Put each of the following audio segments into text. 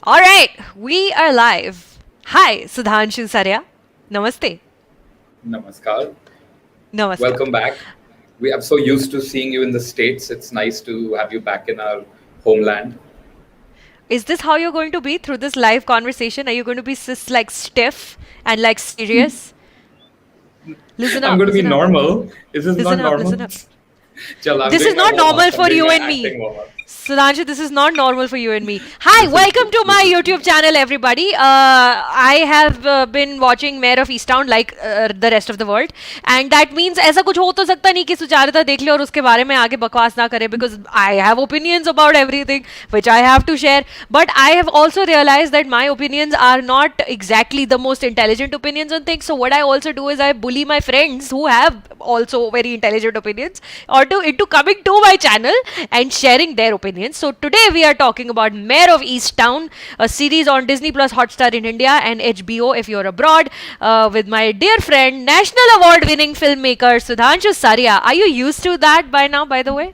All right, we are live. Hi, Sudhanshu Saria. Namaste. Namaskar. Namaskar. Welcome back. I'm so used to seeing you in the States. It's nice to have you back in our homeland. Is this how you're going to be through this live conversation? Are you going to be like stiff and like serious? Listen I'm up, going to be listen up, normal. Is this listen not up, normal? listen up. Chal, I'm This is doing my not warm normal ups. I'm for doing you my and me. acting warm ups. Sudhanshu, this is not normal for you and me. Hi, This is welcome true. to This my is YouTube true. channel, everybody. I have been watching Mare of Easttown like the rest of the world, and that means ऐसा कुछ हो तो सकता नहीं कि सुचारिता देख ले और उसके बारे में आगे बकवास ना करे because I have opinions about everything which I have to share. But I have also realized that my opinions are not exactly the most intelligent opinions on things. So what I also do is I bully my friends who have also very intelligent opinions or into coming to my channel and sharing their opinions. So today we are talking about Mare of Easttown, a series on Disney Plus Hotstar in India and HBO if you're abroad, with my dear friend, National Award-winning filmmaker Sudhanshu Saria. Are you used to that by now, by the way?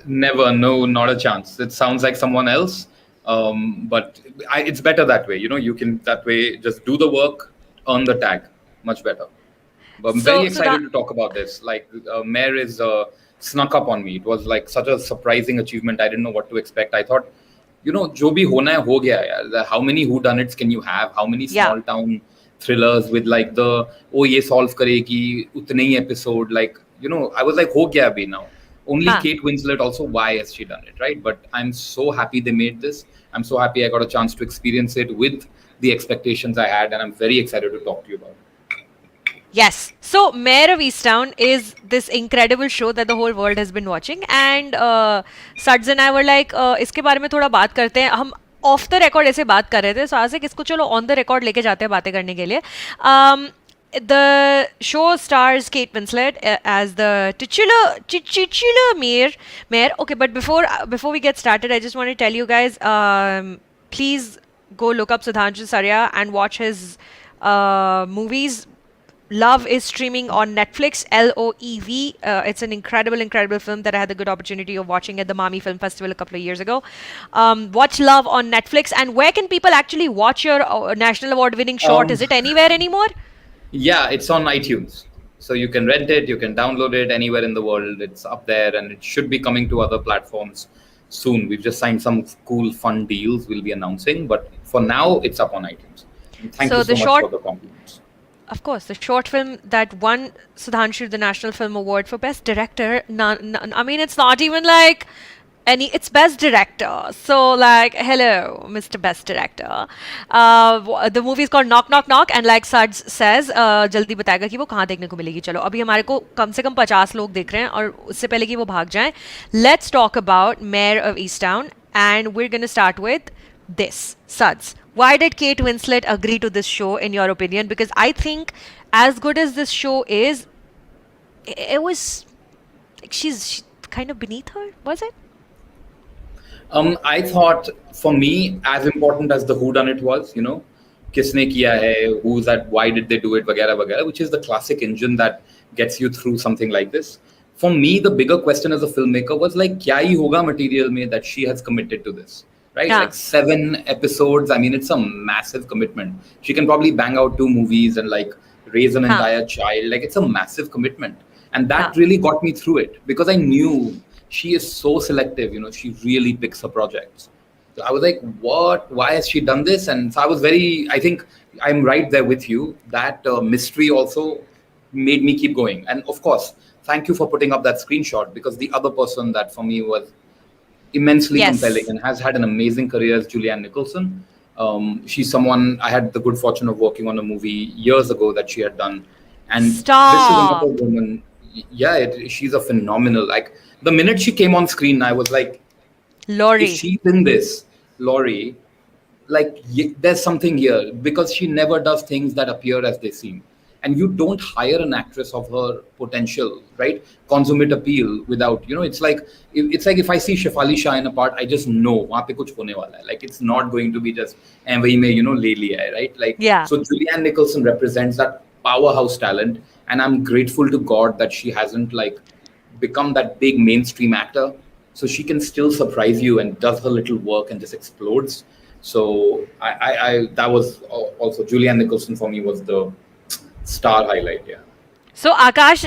Never, no, not a chance. It sounds like someone else, but it's better that way. You can that way just do the work, earn the tag, much better. But I'm very So excited that to talk about this. Like, Mayor is snuck up on me. It was like such a surprising achievement. I didn't know what to expect. I thought, जो भी होना है हो गया यार. How many whodunits can you have? How many yeah. small town thrillers with like the ये solve करेगी उतने ही episode. Like, I was like हो गया अभी now. Only Huh. Kate Winslet also. Why has she done it, right? But I'm so happy they made this. I'm so happy I got a chance to experience it with the expectations I had, and I'm very excited to talk to you about it. Yes. So, Mare of Easttown is this incredible show that the whole world has been watching. And Suds and I were like, इसके बारे में थोड़ा बात करते हैं. हम of the record ऐसे बात कर रहे थे. So, आज इसको चलो ऑन द रिकॉर्ड लेके जाते हैं बातें करने के लिए. The show stars Kate Winslet as the titular mayor. Okay, but before we get started, I just want to tell you guys, please go look up Sudhanshu Saria and watch his movies. Love is streaming on Netflix, lOEV. It's an incredible film that I had the good opportunity of watching at the Mami Film Festival a couple of years ago. Watch Love on Netflix. And where can people actually watch your National Award winning short? Um, Is it anywhere anymore? Yeah, it's on iTunes. So you can rent it, you can download it anywhere in the world. It's up there and it should be coming to other platforms soon. We've just signed some cool, fun deals we'll be announcing. But for now, it's up on iTunes. And thank you So the so much short, for the compliments. of course, the short film that won Sudhanshu the National Film Award for Best Director. I mean, it's not even like it's Best Director. So, like, hello, Mr. Best Director. The movie is called Knock Knock Knock, and like Suds says, जल्दी बताएगा कि वो कहाँ देखने को मिलेगी. चलो, अभी हमारे को कम से कम 50 लोग देख रहे हैं और उससे पहले कि वो भाग जाएं, let's talk about Mare of Easttown, and we're gonna start with this. Suds, why did Kate Winslet agree to this show, in your opinion? Because I think, as good as this show is, it was like she's kind of beneath her, was it? I thought for me, as important as the whodunit was, किसने किया है, who's that, why did they do it, वगैरह वगैरह, which is the classic engine that gets you through something like this. For me, the bigger question as a filmmaker was like, क्या ही होगा material में that she has committed to this, right? Yeah. Like 7 episodes. I mean, it's a massive commitment. She can probably bang out 2 movies and like raise an entire child. Like it's a massive commitment. And that really got me through it because I knew she is so selective, she really picks her projects. So I was like, what? Why has she done this? And so I think I'm right there with you. That mystery also made me keep going. And of course, thank you for putting up that screenshot because the other person that for me was immensely compelling and has had an amazing career is Julianne Nicholson. She's someone I had the good fortune of working on a movie years ago that she had done. And this is another woman. Yeah, she's a phenomenal. Like the minute she came on screen, I was like, Laurie. if she's in this, Laurie, like there's something here because she never does things that appear as they seem. And you don't hire an actress of her potential, right? Consummate appeal without, it's like if I see Shefali Shah in a part, I just know वहाँ पे कुछ होने वाला है. Like it's not going to be just वही में ले लिया है, right? Like so Julianne Nicholson represents that powerhouse talent, and I'm grateful to God that she hasn't like become that big mainstream actor, so she can still surprise you and does her little work and just explodes. So I that was also Julianne Nicholson for me was the star highlight. Yeah. So Akash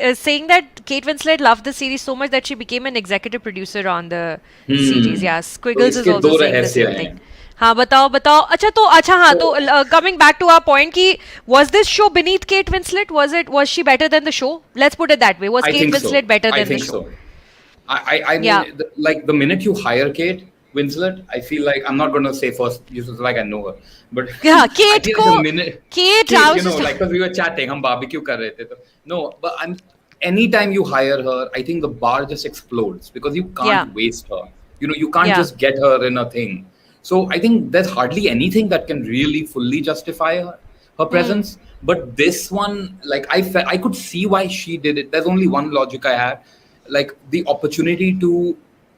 is saying that Kate Winslet loved the series so much that she became an executive producer on the series. Yeah, तो Squiggles is इसके also दो saying the रहस्य same thing. हैं. हाँ बताओ बताओ अच्छा हाँ तो coming back to our point कि was this show beneath Kate Winslet? Was she better than the show? Let's put it that way. Was I Kate think so. Winslet better I than the think show? so. I Yeah. mean, like the minute you hire Kate Winslet, I feel like I'm not going to say first, just like I know her, but Yeah, I Kate feel को like the minute Kate, I Kate, was you know, just like because we were chatting, हम barbecue कर रहे थे, तो no, but anytime you hire her, I think the bar just explodes because you yeah can't waste her. You know, you can't yeah just get her in a thing. So I think there's hardly anything that can really fully justify her presence. But this one, like I could see why she did it. There's only one logic I had, like the opportunity to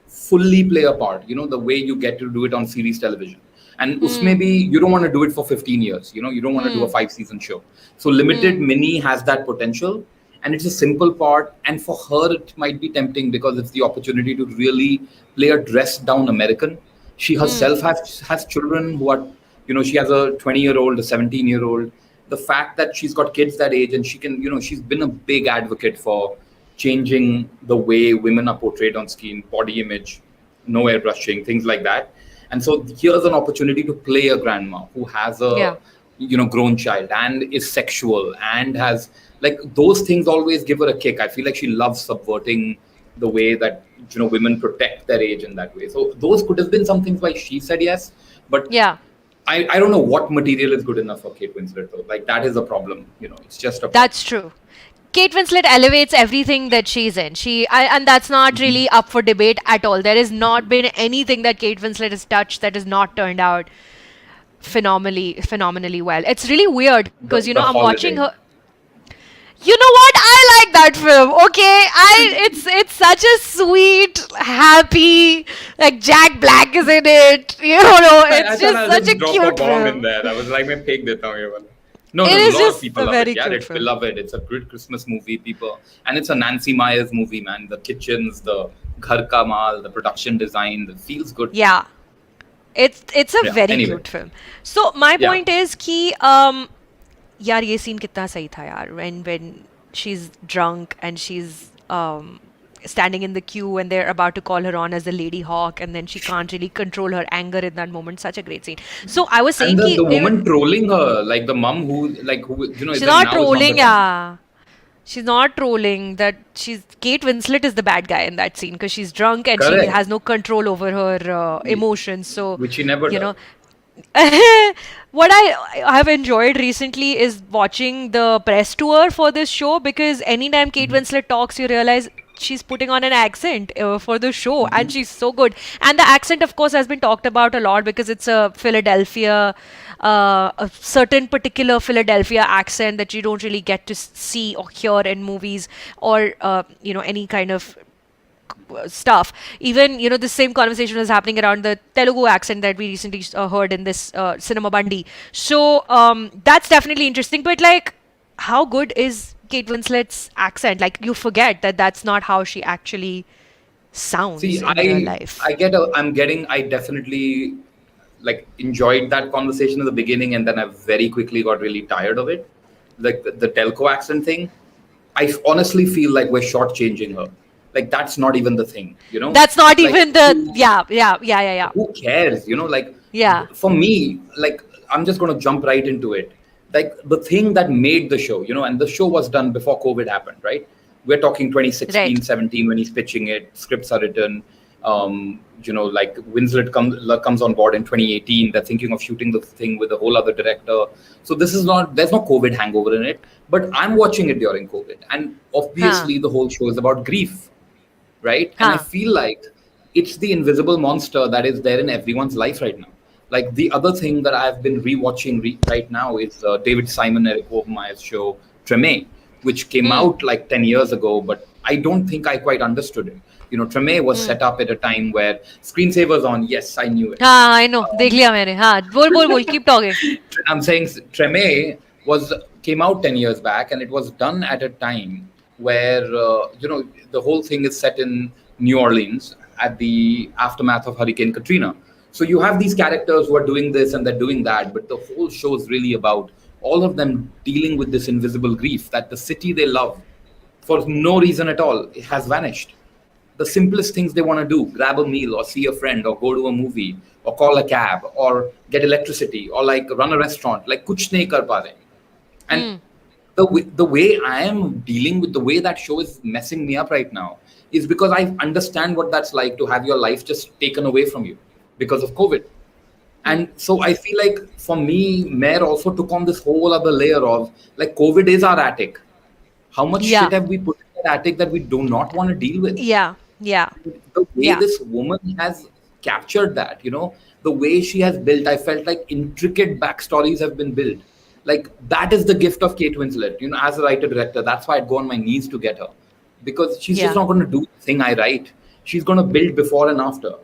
fully play a part. You know, the way you get to do it on series television. And usme bhi, you don't want to do it for 15 years. You know, you don't want to do a 5-season show. So limited mini has that potential, and it's a simple part. And for her, it might be tempting because it's the opportunity to really play a dressed down American. She herself has children who are, you know, she has a 20-year-old, a 17-year-old. The fact that she's got kids that age and she can, you know, she's been a big advocate for changing the way women are portrayed on screen, body image, no airbrushing, things like that. And so here's an opportunity to play a grandma who has yeah a, you know, grown child and is sexual and has, like, those things always give her a kick. I feel like she loves subverting the way that, you know, women protect their age in that way. So those could have been some things why she said yes, but yeah. I don't know what material is good enough for Kate Winslet though. Like that is a problem, you know. It's just a problem. That's true. Kate Winslet elevates everything that she's in. And that's not really up for debate at all. There has not been anything that Kate Winslet has touched that has not turned out phenomenally well. It's really weird because The I'm watching Holiday. her. You know what? I like that film. Okay, it's such a sweet, happy, like Jack Black is in it. I It's thought just I'll such a just drop a cute bomb in film. there. I was like, मैं फेंक देता हूँ ये वाला. No, It a is lot of just people a love very it. Yeah, cute it's film. beloved. It's a great Christmas movie, people. And it's a Nancy Meyers movie, man. The kitchens, the ghar ka maal, the production design, the feels good. Yeah, it's a Yeah, very anyway. cute film. So my Yeah. point is कि यार ये scene कितना सही था यार when she's drunk and she's standing in the queue and they're about to call her on as the Lady Hawk and then she can't really control her anger in that moment. Such a great scene. So I was saying And the कि woman trolling her, like the mum who, you know, she's is like not now is not trolling, the time. yeah. She's not trolling. That she's Kate Winslet is the bad guy in that scene because she's drunk and she Correct. has no control over her emotions. So Which she never you does. know, what I have enjoyed recently is watching the press tour for this show because anytime Kate Winslet talks, you realize she's putting on an accent for the show and she's so good. And the accent, of course, has been talked about a lot because it's a Philadelphia, a certain particular Philadelphia accent that you don't really get to see or hear in movies or, any kind of stuff. Even the same conversation was happening around the Telugu accent that we recently heard in this Cinema Bandi. So that's definitely interesting. But like, how good is Kate Winslet's accent? Like, you forget that that's not how she actually sounds See, in real life. I definitely like enjoyed that conversation at the beginning, and then I very quickly got really tired of it. Like the telco accent thing, I honestly feel like we're shortchanging her. Like that's not even the thing, you know. That's not Like, even the yeah. who cares, you know? Like Yeah. for me, like I'm just going to jump right into it. Like the thing that made the show, you know, and the show was done before COVID happened, right? We're talking 2016, Right. 17 when he's pitching it, scripts are written. Like Winslet comes on board in 2018. They're thinking of shooting the thing with a whole other director. So there's no COVID hangover in it. But I'm watching it during COVID. And obviously the whole show is about grief, right? And I feel like it's the invisible monster that is there in everyone's life right now. Like the other thing that I've been rewatching right now is David Simon, Eric Overmeyer's show Treme, which came out like 10 years ago, but I don't think I quite understood it. You know, Treme was set up at a time where screensavers on. Yes, I knew it. हाँ, I know. देख लिया मैंने. हाँ, बोल. Keep talking. I'm saying Treme came out 10 years back, and it was done at a time where the whole thing is set in New Orleans at the aftermath of Hurricane Katrina. So you have these characters who are doing this and they're doing that, but the whole show is really about all of them dealing with this invisible grief that the city they love, for no reason at all, it has vanished. The simplest things they want to do, grab a meal or see a friend or go to a movie or call a cab or get electricity or like run a restaurant, like kuch nahi kar pa rahe. And the way I am dealing with the way that show is messing me up right now is because I understand what that's like to have your life just taken away from you because of COVID. And so I feel like for me, Mare also took on this whole other layer of like COVID is our attic. How much shit have we put in that attic that we do not want to deal with? Yeah. The way this woman has captured that, the way she has built, I felt like intricate backstories have been built. Like that is the gift of Kate Winslet, as a writer director. That's why I'd go on my knees to get her, because she's just not going to do the thing I write. She's going to build before and after.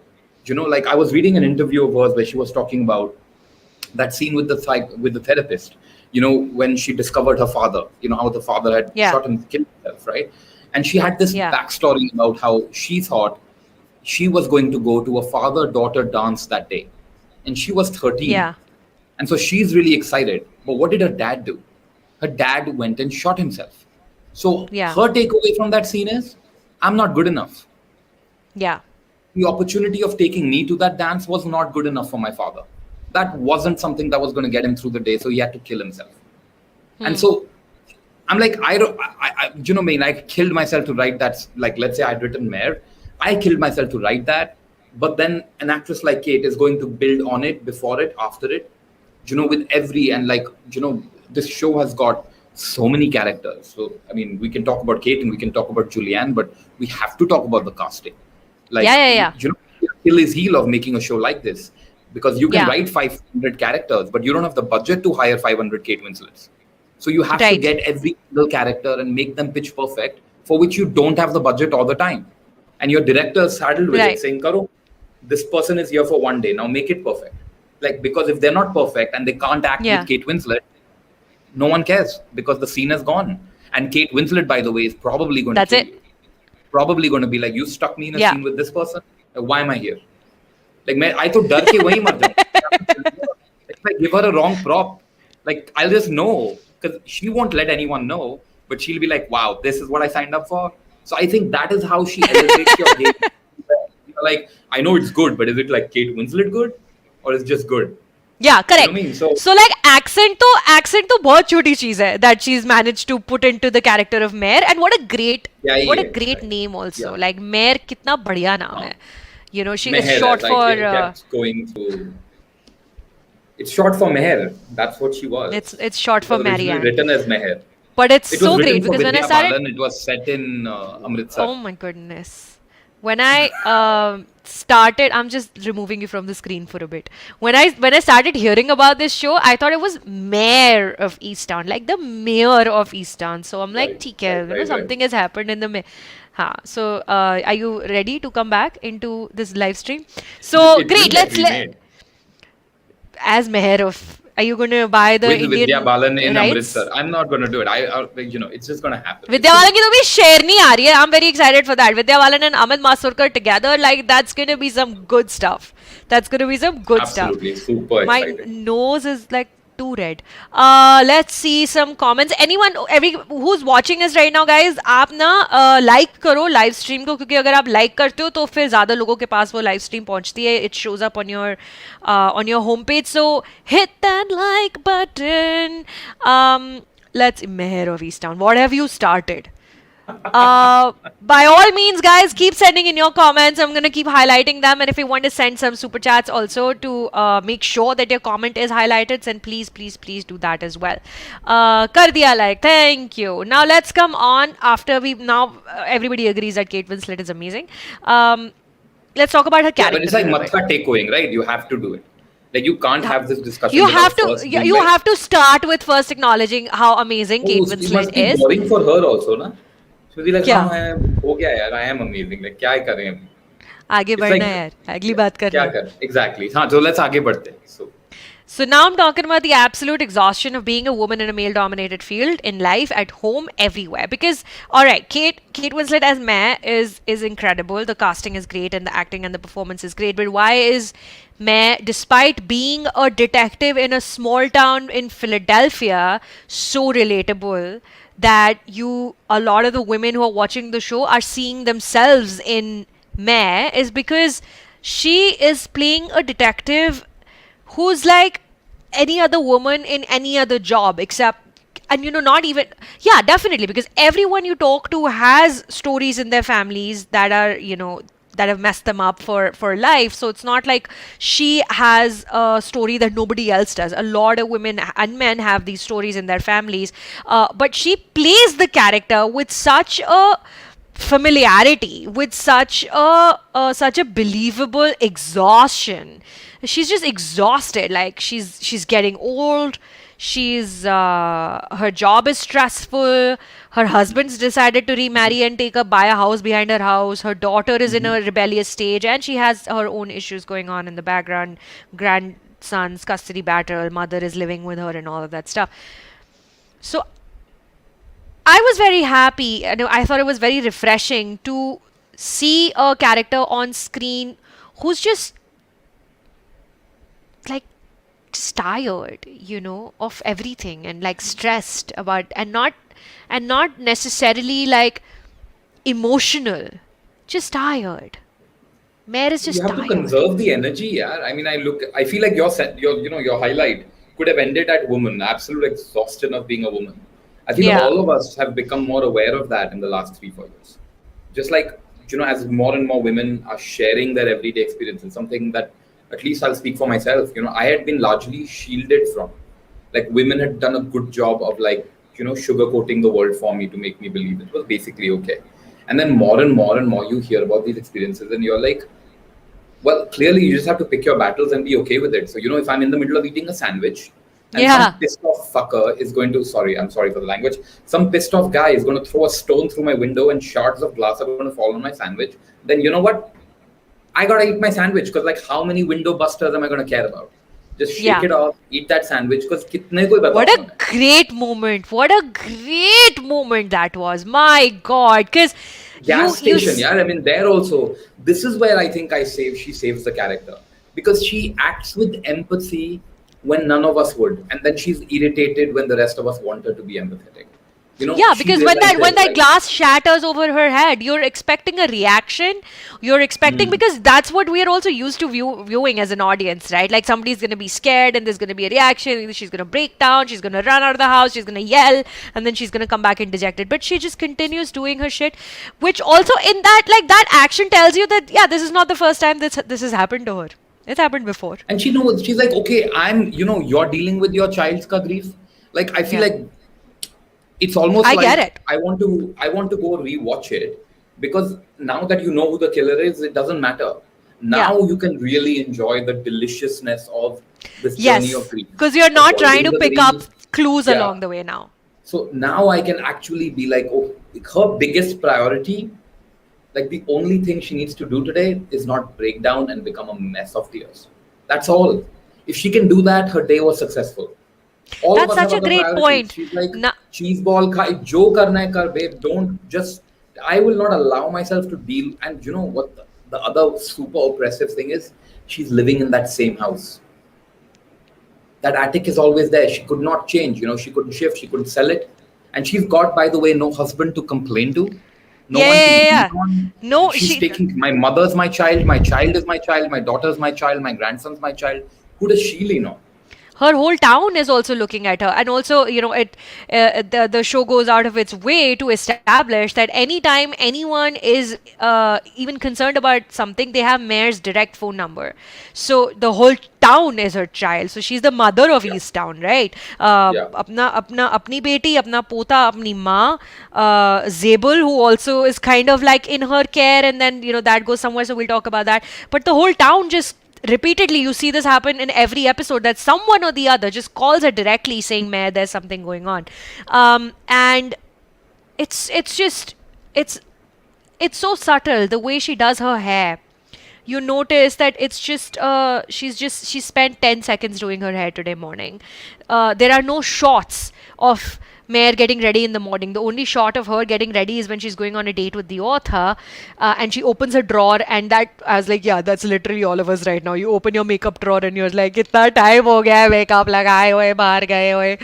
Like I was reading an interview of hers where she was talking about that scene with the therapist. When she discovered her father. How the father had shot and killed himself, right? And she had this backstory about how she thought she was going to go to a father-daughter dance that day, and she was 13. Yeah. And so she's really excited. But what did her dad do? Her dad went and shot himself. So her takeaway from that scene is, I'm not good enough. Yeah. The opportunity of taking me to that dance was not good enough for my father. That wasn't something that was going to get him through the day. So he had to kill himself. And so I'm like, I killed myself to write that. Like, let's say I'd written Mare. I killed myself to write that. But then an actress like Kate is going to build on it, before it, after it. With every, and like, this show has got so many characters. So, I mean, we can talk about Kate and we can talk about Julianne, but we have to talk about the casting. Like, Achilles' heel of making a show like this, because you can write 500 characters, but you don't have the budget to hire 500 Kate Winslets. So you have to get every single character and make them pitch perfect, for which you don't have the budget all the time. And your director is saddled with it, saying, Karo, this person is here for one day, now make it perfect. Like, because if they're not perfect and they can't act with Kate Winslet, no one cares, because the scene is gone. And Kate Winslet, by the way, is probably going to kill you. Probably going to be like, you stuck me in a scene with this person. Why am I here? Like, I thought dar ke wahi mar jaun. If I give her a wrong prop, like, I'll just know, because she won't let anyone know, but she'll be like, wow, this is what I signed up for. So I think that is how she elevates your game. Like, I know it's good, but is it like Kate Winslet good? Or is it just good? Yeah, correct. You know what I mean? So like accent to बहुत छोटी चीज है that she's managed to put into the character of Mare, and what a great name also. Like Mare कितना बढ़िया नाम है. She is short for. It's short for Meher. That's what she was. It's short for Marianne. Written as Meher. But it's so great because when I started, it was set in Amritsar. Oh my goodness. When I started, I'm just removing you from the screen for a bit. When I started hearing about this show, I thought it was Mare of Easttown, like the mayor of Easttown. So I'm like, ठीक है, something has happened in the mayor. So are you ready to come back into this live stream? So great, let's as mayor of. Are you going to buy the with Indian Vidya Balan in rights? Amritsar? I'm not going to do it. It's just going to happen. Vidya Balan की तो भी शेरनी आ रही है. I'm very excited for that. Vidya Balan and Amit Masurkar together, like that's going to be some good stuff. Absolutely, super exciting. My nose is like too red. Let's see some comments. Who's watching us right now, guys, आप ना like करो live stream को, क्योंकि अगर आप like करते हो तो फिर ज़्यादा लोगों के पास वो live stream पहुंचती है. It shows up on your homepage. So hit that like button. Let's Mare of Easttown. What have you started? By all means, guys, keep sending in your comments. I'm gonna keep highlighting them, and if you want to send some super chats also to make sure that your comment is highlighted, then please do that as well. Kar diya like, thank you. Now let's come on after everybody agrees that Kate Winslet is amazing. Let's talk about her character. But it's like matka takeaway, right? You have to do it. Like, you can't have this discussion. You have to start with first acknowledging how amazing Kate Winslet is. It must be boring for her also, na? So be like, हो गया यार, I am amazing. Like, क्या कर रहे हैं? आगे बढ़ना है यार, अगली बात करना है. Exactly. हाँ, so let's आगे बढ़ते हैं. So So now I'm talking about the absolute exhaustion of being a woman in a male-dominated field in life, at home, everywhere. Because, all right, Kate Winslet as Mare is incredible. The casting is great, and the acting and the performance is great. But why is Mare, despite being a detective in a small town in Philadelphia, so relatable that a lot of the women who are watching the show are seeing themselves in Mare? Is because she is playing a detective who's like any other woman in any other job, except, and not even, yeah, definitely, because everyone you talk to has stories in their families that are, that have messed them up for life. So it's not like she has a story that nobody else does. A lot of women and men have these stories in their families, but she plays the character with such a familiarity, with such a believable exhaustion. She's just exhausted. Like, she's getting old. Her job is stressful. Her husband's decided to remarry and buy a house behind her house. Her daughter is in a rebellious stage, and she has her own issues going on in the background. Grandson's custody battle, mother is living with her, and all of that stuff. So I was very happy, and I thought it was very refreshing to see a character on screen who's just like just tired, of everything, and like stressed about, and not necessarily like emotional, just tired. Mare is You just have to tired. conserve the energy, yeah. I mean, I feel like your highlight could have ended at woman, absolute exhaustion of being a woman. I feel Yeah. all of us have become more aware of that in the last 3-4 years. Just like, as more and more women are sharing their everyday experiences, something that at least I'll speak for myself, I had been largely shielded from. Like, women had done a good job of, like, sugarcoating the world for me to make me believe it was basically okay. And then more and more and more you hear about these experiences, and you're like, well, clearly you just have to pick your battles and be okay with it. So, if I'm in the middle of eating a sandwich and some Yeah. pissed off fucker is going to, I'm sorry for the language, some pissed off guy is going to throw a stone through my window and shards of glass are going to fall on my sandwich, then you know what? I got to eat my sandwich, because, like, how many window busters am I going to care about? Just shake Yeah. it off, eat that sandwich, because kitne koi What batao a main. great moment. What a great moment that was. My God. Because Gas station, yeah. I mean, there also, this is where I think she saves the character, because she acts with empathy when none of us would, and then she's irritated when the rest of us want her to be empathetic. Yeah, She because when that realizes, like, glass shatters over her head, you're expecting a reaction. You're expecting, because that's what we are also used to viewing as an audience, right? Like, somebody's gonna be scared, and there's gonna be a reaction. Either she's gonna break down, she's gonna run out of the house, she's gonna yell, and then she's gonna come back and dejected. But she just continues doing her shit, which also, in that, like, that action tells you that, yeah, this is not the first time this has happened to her. It's happened before. and she knows, she's like, okay, you're dealing with your child's ka grief. Like, I feel Yeah, like it's almost I get like it. I want to go rewatch it, because now that you know who the killer is, it doesn't matter. Yeah. Now you can really enjoy the deliciousness of this journey of Yes, grief, because you're not trying avoiding to the pick up grief. clues Yeah. along the way now. So now I can actually be like, oh, her biggest priority, like, the only thing she needs to do today is not break down and become a mess of tears. That's all. If she can do that, her day was successful. All of That's us have such a other great priorities. point. She's like, Na- cheese ball khai, jo karna hai kar, babe. Don't just, I will not allow myself to deal. And you know what? The other super oppressive thing is, she's living in that same house. That attic is always there. She could not change. She couldn't shift. She couldn't sell it. And she's got, by the way, no husband to complain to, no yeah, one to yeah, yeah, lean yeah. on. No, She's taking, my mother's my child is my child, my daughter's my child, my grandson's my child. Who does she lean on? her whole town is also looking at her, and also, the show goes out of its way to establish that anytime anyone is even concerned about something, they have Mare's direct phone number. So the whole town is her child. So she's the mother of Yeah. Easttown, right? Yeah. Apni beti, apna pota, apni maa, Zabel, who also is kind of like in her care, and then that goes somewhere. So we'll talk about that. But the whole town just repeatedly, you see this happen in every episode, that someone or the other just calls her directly saying, Mare, there's something going on. And it's just it's so subtle, the way she does her hair, you notice that it's just she spent 10 seconds doing her hair today morning. There are no shots of Mare getting ready in the morning. The only shot of her getting ready is when she's going on a date with the author, and she opens her drawer, and that I was like, yeah, that's literally all of us right now. You open your makeup drawer and you're like, "Itna time ho gaya hai makeup lagaye hue, bahar gaye hue."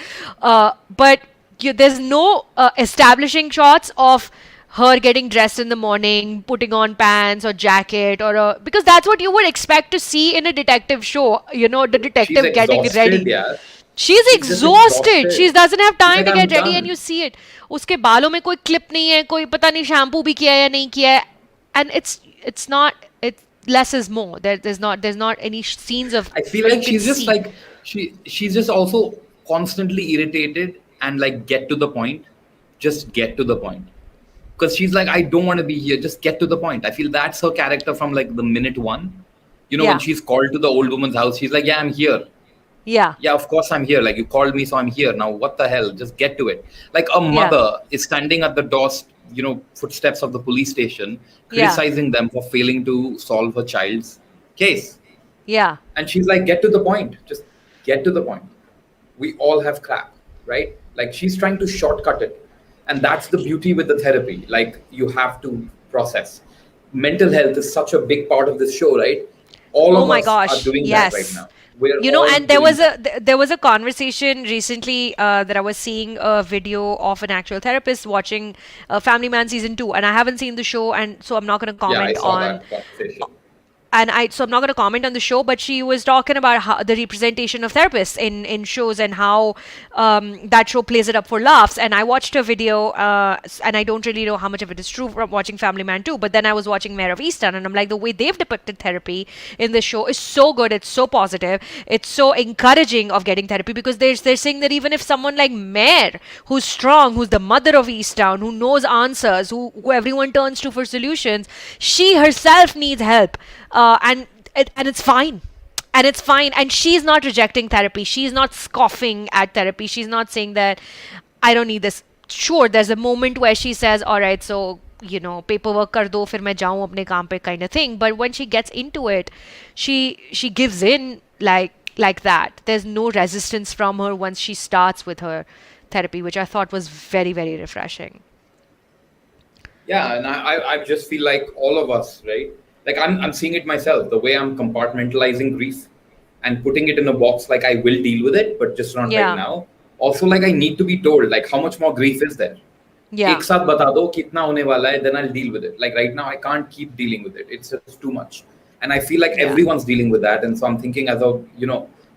But there's no establishing shots of her getting dressed in the morning, putting on pants or jacket because that's what you would expect to see in a detective show. You know, the She's detective getting exhausted, ready. yeah. She's She's just exhausted. She exhausted. doesn't have She's time like, to I'm get ready, and done. you see it. उसके बालों में कोई clip नहीं है, कोई पता नहीं shampoo भी किया है या नहीं किया है, and it's not it less is more. There's not any scenes of I feel where you like can she's just see. like she's just also constantly irritated and like get to the point. Just get to the point. Because she's like, I don't want to be here. Just get to the point. I feel that's her character from like the minute one. You know, when Yeah, she's called to the old woman's house, she's like, yeah, I'm here. yeah, Yeah, of course I'm here. Like you called me, so I'm here. Now what the hell? Just get to it. Like a yeah, mother is standing at the door, footsteps of the police station, yeah, criticizing them for failing to solve her child's case. yeah, And she's like, get to the point. Just get to the point. We all have crap, right? Like she's trying to shortcut it. And that's the beauty with the therapy. Like you have to process. Mental health is such a big part of this show, right? All oh of my us are gosh, doing that right yes. now. We're You know, all and there doing was that. there was a conversation recently that I was seeing a video of an actual therapist watching Family Man season 2, and I haven't seen the show, and so I'm not going to Yeah, I comment saw on that conversation. so I'm not going to comment on the show, but she was talking about how the representation of therapists in shows and how that show plays it up for laughs. And I watched a video, and I don't really know how much of it is true from watching Family Man 2, but then I was watching Mare of Easttown, and I'm like, the way they've depicted therapy in this show is so good. It's so positive. It's so encouraging of getting therapy because they're saying that even if someone like Mare, who's strong, who's the mother of Easttown, who knows answers, who everyone turns to for solutions, she herself needs help. And it's fine, and she's not rejecting therapy, she's not scoffing at therapy, she's not saying that I don't need this. Sure, there's a moment where she says, all right, so paperwork kar do, fir main jaऊं apne kaam pe, kind of thing. But when she gets into it, she gives in like that. There's no resistance from her once she starts with her therapy, which I thought was very, very refreshing. Yeah, and I just feel like all of us, right? Like I'm seeing it myself, the way I'm compartmentalizing grief and putting it in a box, like I will deal with it, but just not right Yeah, now. Also, like I need to be told, like how much more grief is there? yeah, एक साथ बता दो कितना होने वाला है, then I'll deal with it. Like right now, I can't keep dealing with it. It's just too much. And I feel like yeah, everyone's dealing with that. And so I'm thinking as of,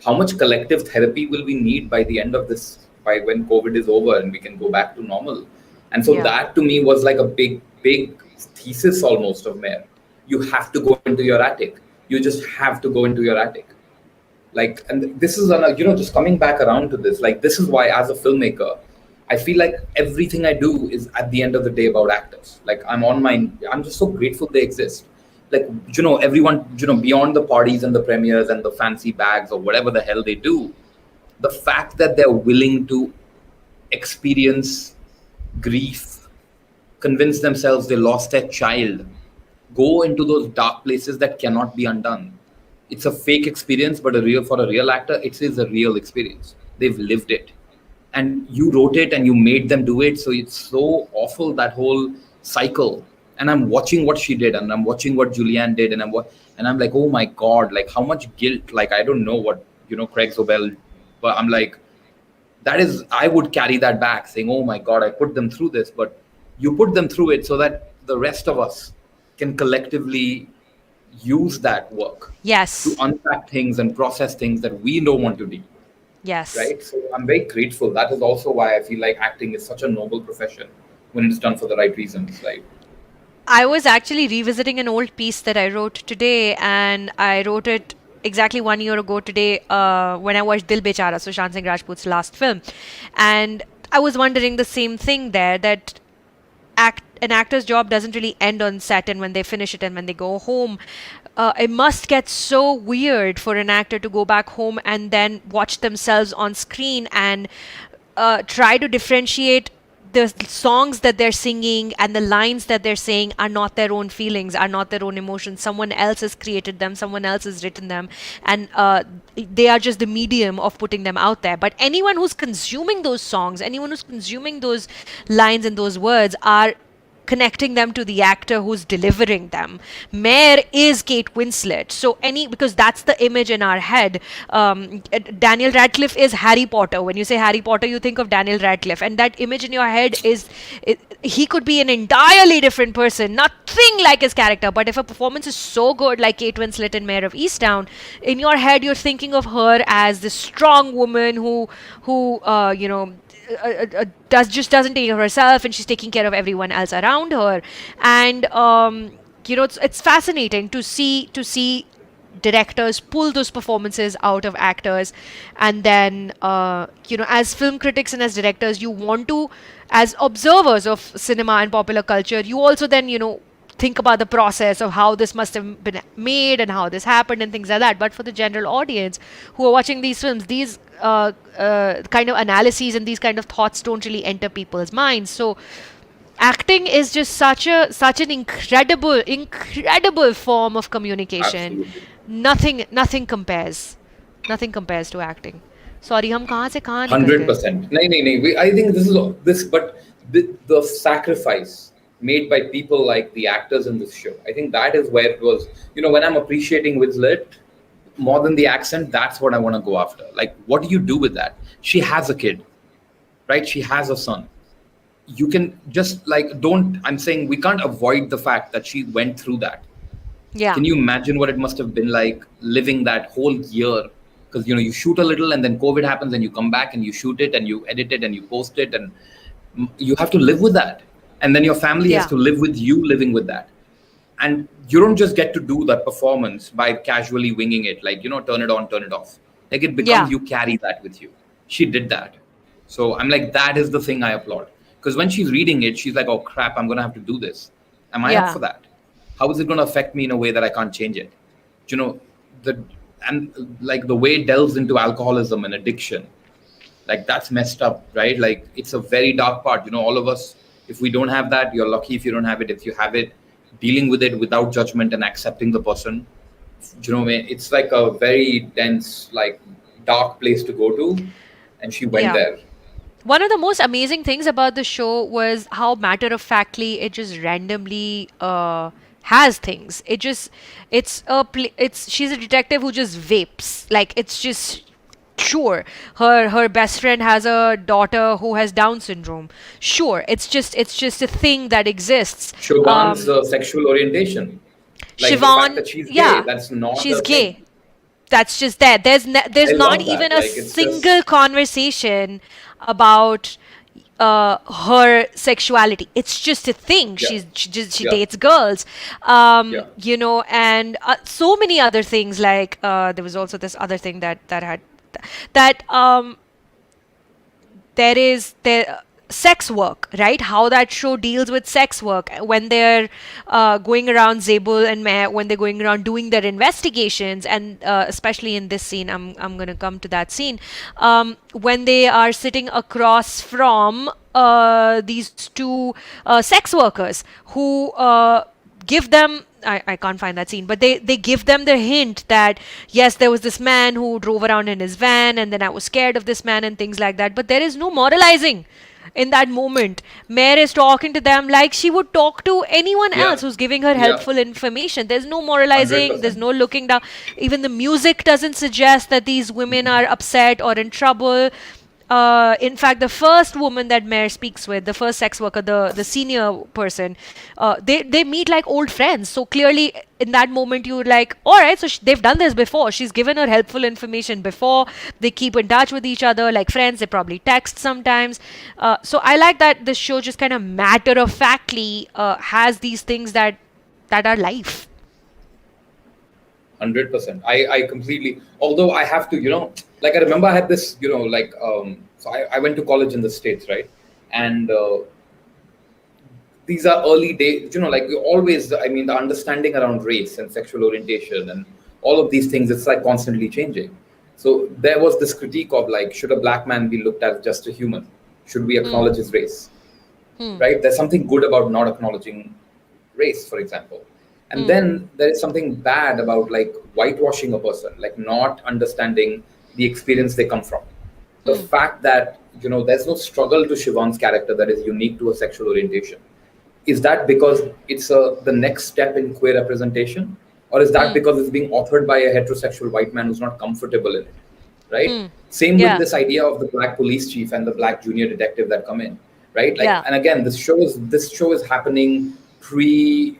how much collective therapy will we need by the end of this, by when COVID is over and we can go back to normal? And so yeah, that to me was like a big, big thesis almost of Mare. You have to go into your attic. You just have to go into your attic. Like, and this is, just coming back around to this, like, this is why as a filmmaker, I feel like everything I do is at the end of the day about actors. Like I'm just so grateful they exist. Like, everyone, beyond the parties and the premieres and the fancy bags or whatever the hell they do, the fact that they're willing to experience grief, convince themselves they lost their child, go into those dark places that cannot be undone. It's a fake experience, but for a real actor, it is a real experience. They've lived it. And you wrote it and you made them do it. So it's so awful, that whole cycle. And I'm watching what she did and I'm watching what Julianne did, and I'm like, oh my God, like how much guilt, like I don't know what, Craig Zabel, but I'm like, I would carry that back saying, oh my God, I put them through this, but you put them through it so that the rest of us can collectively use that work to yes, unpack things and process things that we don't want to do, yes. right? So I'm very grateful. That is also why I feel like acting is such a noble profession when it's done for the right reasons, right? I was actually revisiting an old piece that I wrote today, and I wrote it exactly 1 year ago today when I watched Dil Bechara, Sushant Singh Rajput's last film. And I was wondering the same thing there, that an actor's job doesn't really end on set and when they finish it and when they go home. It must get so weird for an actor to go back home and then watch themselves on screen and try to differentiate the songs that they're singing and the lines that they're saying are not their own feelings, are not their own emotions. Someone else has created them, someone else has written them, and they are just the medium of putting them out there. But anyone who's consuming those songs, anyone who's consuming those lines and those words are connecting them to the actor who's delivering them. Mare is Kate Winslet. So because that's the image in our head. Daniel Radcliffe is Harry Potter. When you say Harry Potter, you think of Daniel Radcliffe, and that image in your head he could be an entirely different person, nothing like his character. But if a performance is so good, like Kate Winslet in Mare of Easttown, in your head you're thinking of her as this strong woman who doesn't take care of herself, and she's taking care of everyone else around her. And it's fascinating to see directors pull those performances out of actors. And then as film critics and as directors, you want to, as observers of cinema and popular culture, you also then think about the process of how this must have been made and how this happened and things like that. But for the general audience who are watching these films, these kind of analyses and these kind of thoughts don't really enter people's minds. So acting is just such an incredible form of communication. Absolutely. Nothing compares to acting. Sorry, हम कहाँ से कहाँ निकल गए? 100%. No. I think but the sacrifice made by people like the actors in this show, I think that is where it was. When I'm appreciating Winslet more than the accent, that's what I want to go after. Like, what do you do with that? She has a kid, right? She has a son. You can just I'm saying we can't avoid the fact that she went through that. Yeah. Can you imagine what it must have been like living that whole year? Because you shoot a little and then COVID happens and you come back and you shoot it and you edit it and you post it, and you have to live with that. And then your family has to live with you living with that. And you don't just get to do that performance by casually winging it, turn it on, turn it off. Like, it becomes you carry that with you. She did that. So I'm like, that is the thing I applaud. Because when she's reading it, she's like, oh crap, I'm going to have to do this. Am I up for that? How is it going to affect me in a way that I can't change it? The way it delves into alcoholism and addiction, like, that's messed up, right? Like, it's a very dark part. All of us, if we don't have that, you're lucky if you don't have it. If you have it, dealing with it without judgment and accepting the person, it's like a very dense, dark place to go to. And she went there. One of the most amazing things about the show was how matter-of-factly it just randomly has things. She's a detective who just vapes. Like, it's just sure. Her best friend has a daughter who has Down syndrome. Sure, it's just a thing that exists. Siobhan's sexual orientation. Like, Siobhan, the fact that she's gay, that's not she's gay. Thing. That's just there. There's not even a single conversation about her sexuality. It's just a thing. She dates girls, and so many other things. Like there was also this other thing that there sex work, right? How that show deals with sex work when they're going around Zabel and Mare, when they're going around doing their investigations, and especially in this scene, I'm going to come to that scene, when they are sitting across from these two sex workers who give them, I can't find that scene, but they give them the hint that, yes, there was this man who drove around in his van, and then I was scared of this man and things like that. But there is no moralizing in that moment. Mare is talking to them like she would talk to anyone else who's giving her helpful information. There's no moralizing. 100%. There's no looking down. Even the music doesn't suggest that these women are upset or in trouble. In fact, the first woman that Mare speaks with, the first sex worker, the senior person, they meet like old friends. So clearly, in that moment, you're like, all right, so they've done this before. She's given her helpful information before. They keep in touch with each other like friends. They probably text sometimes. So I like that this show just kind of matter-of-factly has these things that are life. 100%. I completely, although I have to, I remember I had this, so I went to college in the States, right? And these are early days, we always, the understanding around race and sexual orientation and all of these things, it's like constantly changing. So there was this critique of should a black man be looked at as just a human? Should we acknowledge his race? right? There's something good about not acknowledging race, for example. And then there is something bad about like whitewashing a person, like not understanding the experience they come from. The fact that, there's no struggle to Shivan's character that is unique to a sexual orientation. Is that because it's the next step in queer representation? Or is that because it's being authored by a heterosexual white man who's not comfortable in it? Right? Same with this idea of the black police chief and the black junior detective that come in, right? Like, and again, this show is happening pre,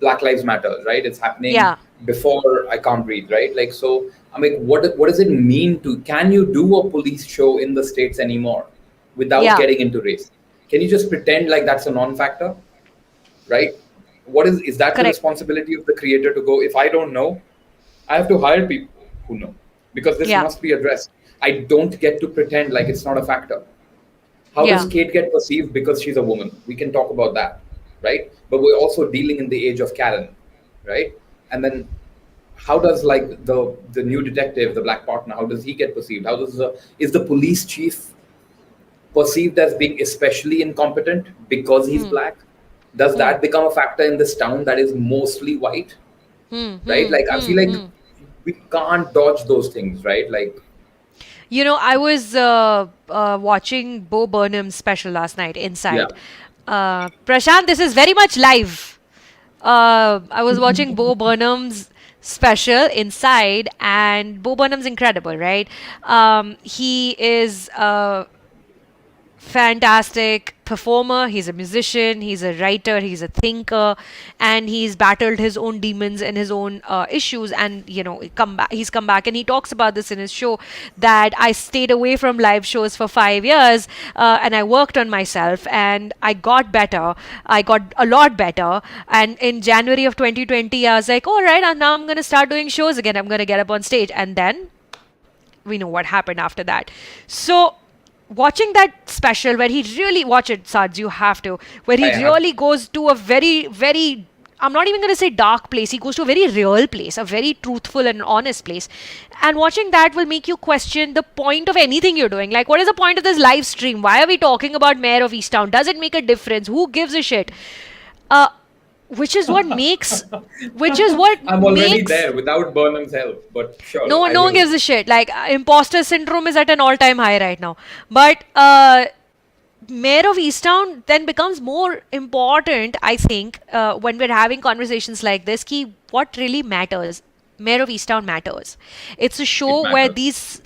Black Lives Matter, right? It's happening before I Can't Breathe, right? Like, so I mean, what does it mean can you do a police show in the States anymore without getting into race? Can you just pretend like that's a non-factor, right? Is that the responsibility of the creator to go, if I don't know, I have to hire people who know, because this must be addressed. I don't get to pretend like it's not a factor. How does Kate get perceived because she's a woman? We can talk about that, right? But we're also dealing in the age of Karen, right? And then how does like the new detective, the black partner, how does he get perceived? Is the police chief perceived as being especially incompetent because he's black? Does that become a factor in this town that is mostly white? Right? Like, I feel like we can't dodge those things, right? Like, I was watching Bo Burnham's special last night, Inside. Prashant, this is very much live. I was watching Bo Burnham's special, Inside, and Bo Burnham's incredible, right? He is fantastic performer. He's a musician, he's a writer, he's a thinker, and he's battled his own demons and his own issues, and he's come back, and he talks about this in his show, that I stayed away from live shows for 5 years, and I worked on myself, and I got better. I got a lot better, and in January of 2020 I was like, all right, and now I'm going to start doing shows again. I'm going to get up on stage. And then we know what happened after that. So watching that special, where he really, watch it, Sarj, you have to, where he really goes to a very, very, I'm not even going to say dark place, he goes to a very real place, a very truthful and honest place. And watching that will make you question the point of anything you're doing. Like, what is the point of this live stream? Why are we talking about Mare of Easttown? Does it make a difference? Who gives a shit? Which is what makes, I'm already there without Burnham's help, but sure. No one gives a shit. Like, imposter syndrome is at an all-time high right now. But Mare of Easttown then becomes more important, I think, when we're having conversations like this, what really matters. Mare of Easttown matters. It's a show where these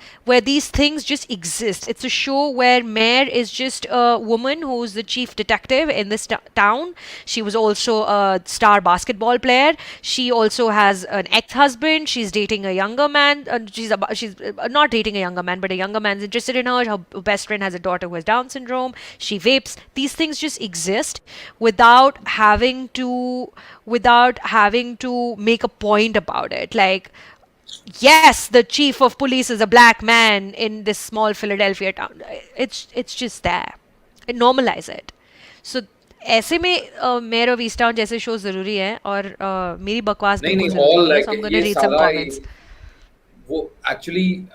things just exist. It's a show where Mare is just a woman who's the chief detective in this town. She was also a star basketball player. She also has an ex-husband. She's dating a younger man. She's not dating a younger man, but a younger man's interested in her. Her best friend has a daughter who has Down syndrome. She vapes. These things just exist without having to make a point about it. Like, yes, the chief of police is a black man in this small Philadelphia town. It's just there. Normalize it. So ऐसे में Mare of Easttown जैसे shows ज़रूरी हैं, और मेरी बकवास बिल्कुल ज़रूरी है. So I'm going to read some comments. Actually,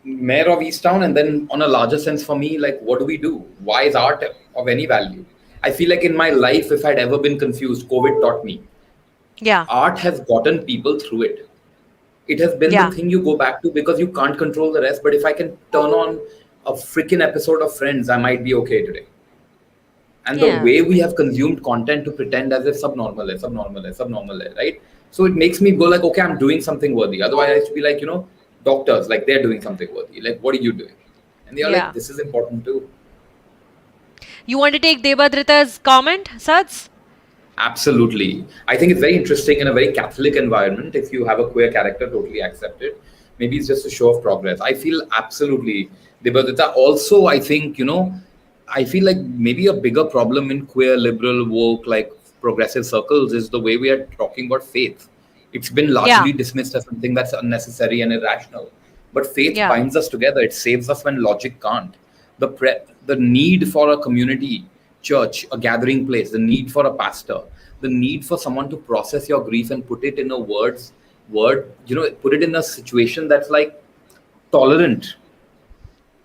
Mare of Easttown, and then on a larger sense for me, like, what do we do? Why is art of any value? I feel like in my life, if I'd ever been confused, COVID taught me. Art has gotten people through it. It has been the thing you go back to because you can't control the rest. But if I can turn on a freaking episode of Friends, I might be okay today. And the way we have consumed content to pretend as if subnormal hai, right? So it makes me go like, okay, I'm doing something worthy. Otherwise, I should be like, doctors, like they're doing something worthy. Like, what are you doing? And they're like, this is important too. You want to take Debadrita's comment, Sats? Absolutely. I think it's very interesting in a very Catholic environment. If you have a queer character, totally accept it. Maybe it's just a show of progress. I feel absolutely. Debadrita also, I think, I feel like maybe a bigger problem in queer, liberal, woke, like progressive circles is the way we are talking about faith. It's been largely dismissed as something that's unnecessary and irrational. But faith binds us together. It saves us when logic can't. The need for a community church, a gathering place, the need for a pastor, the need for someone to process your grief and put it in a put it in a situation that's like tolerant.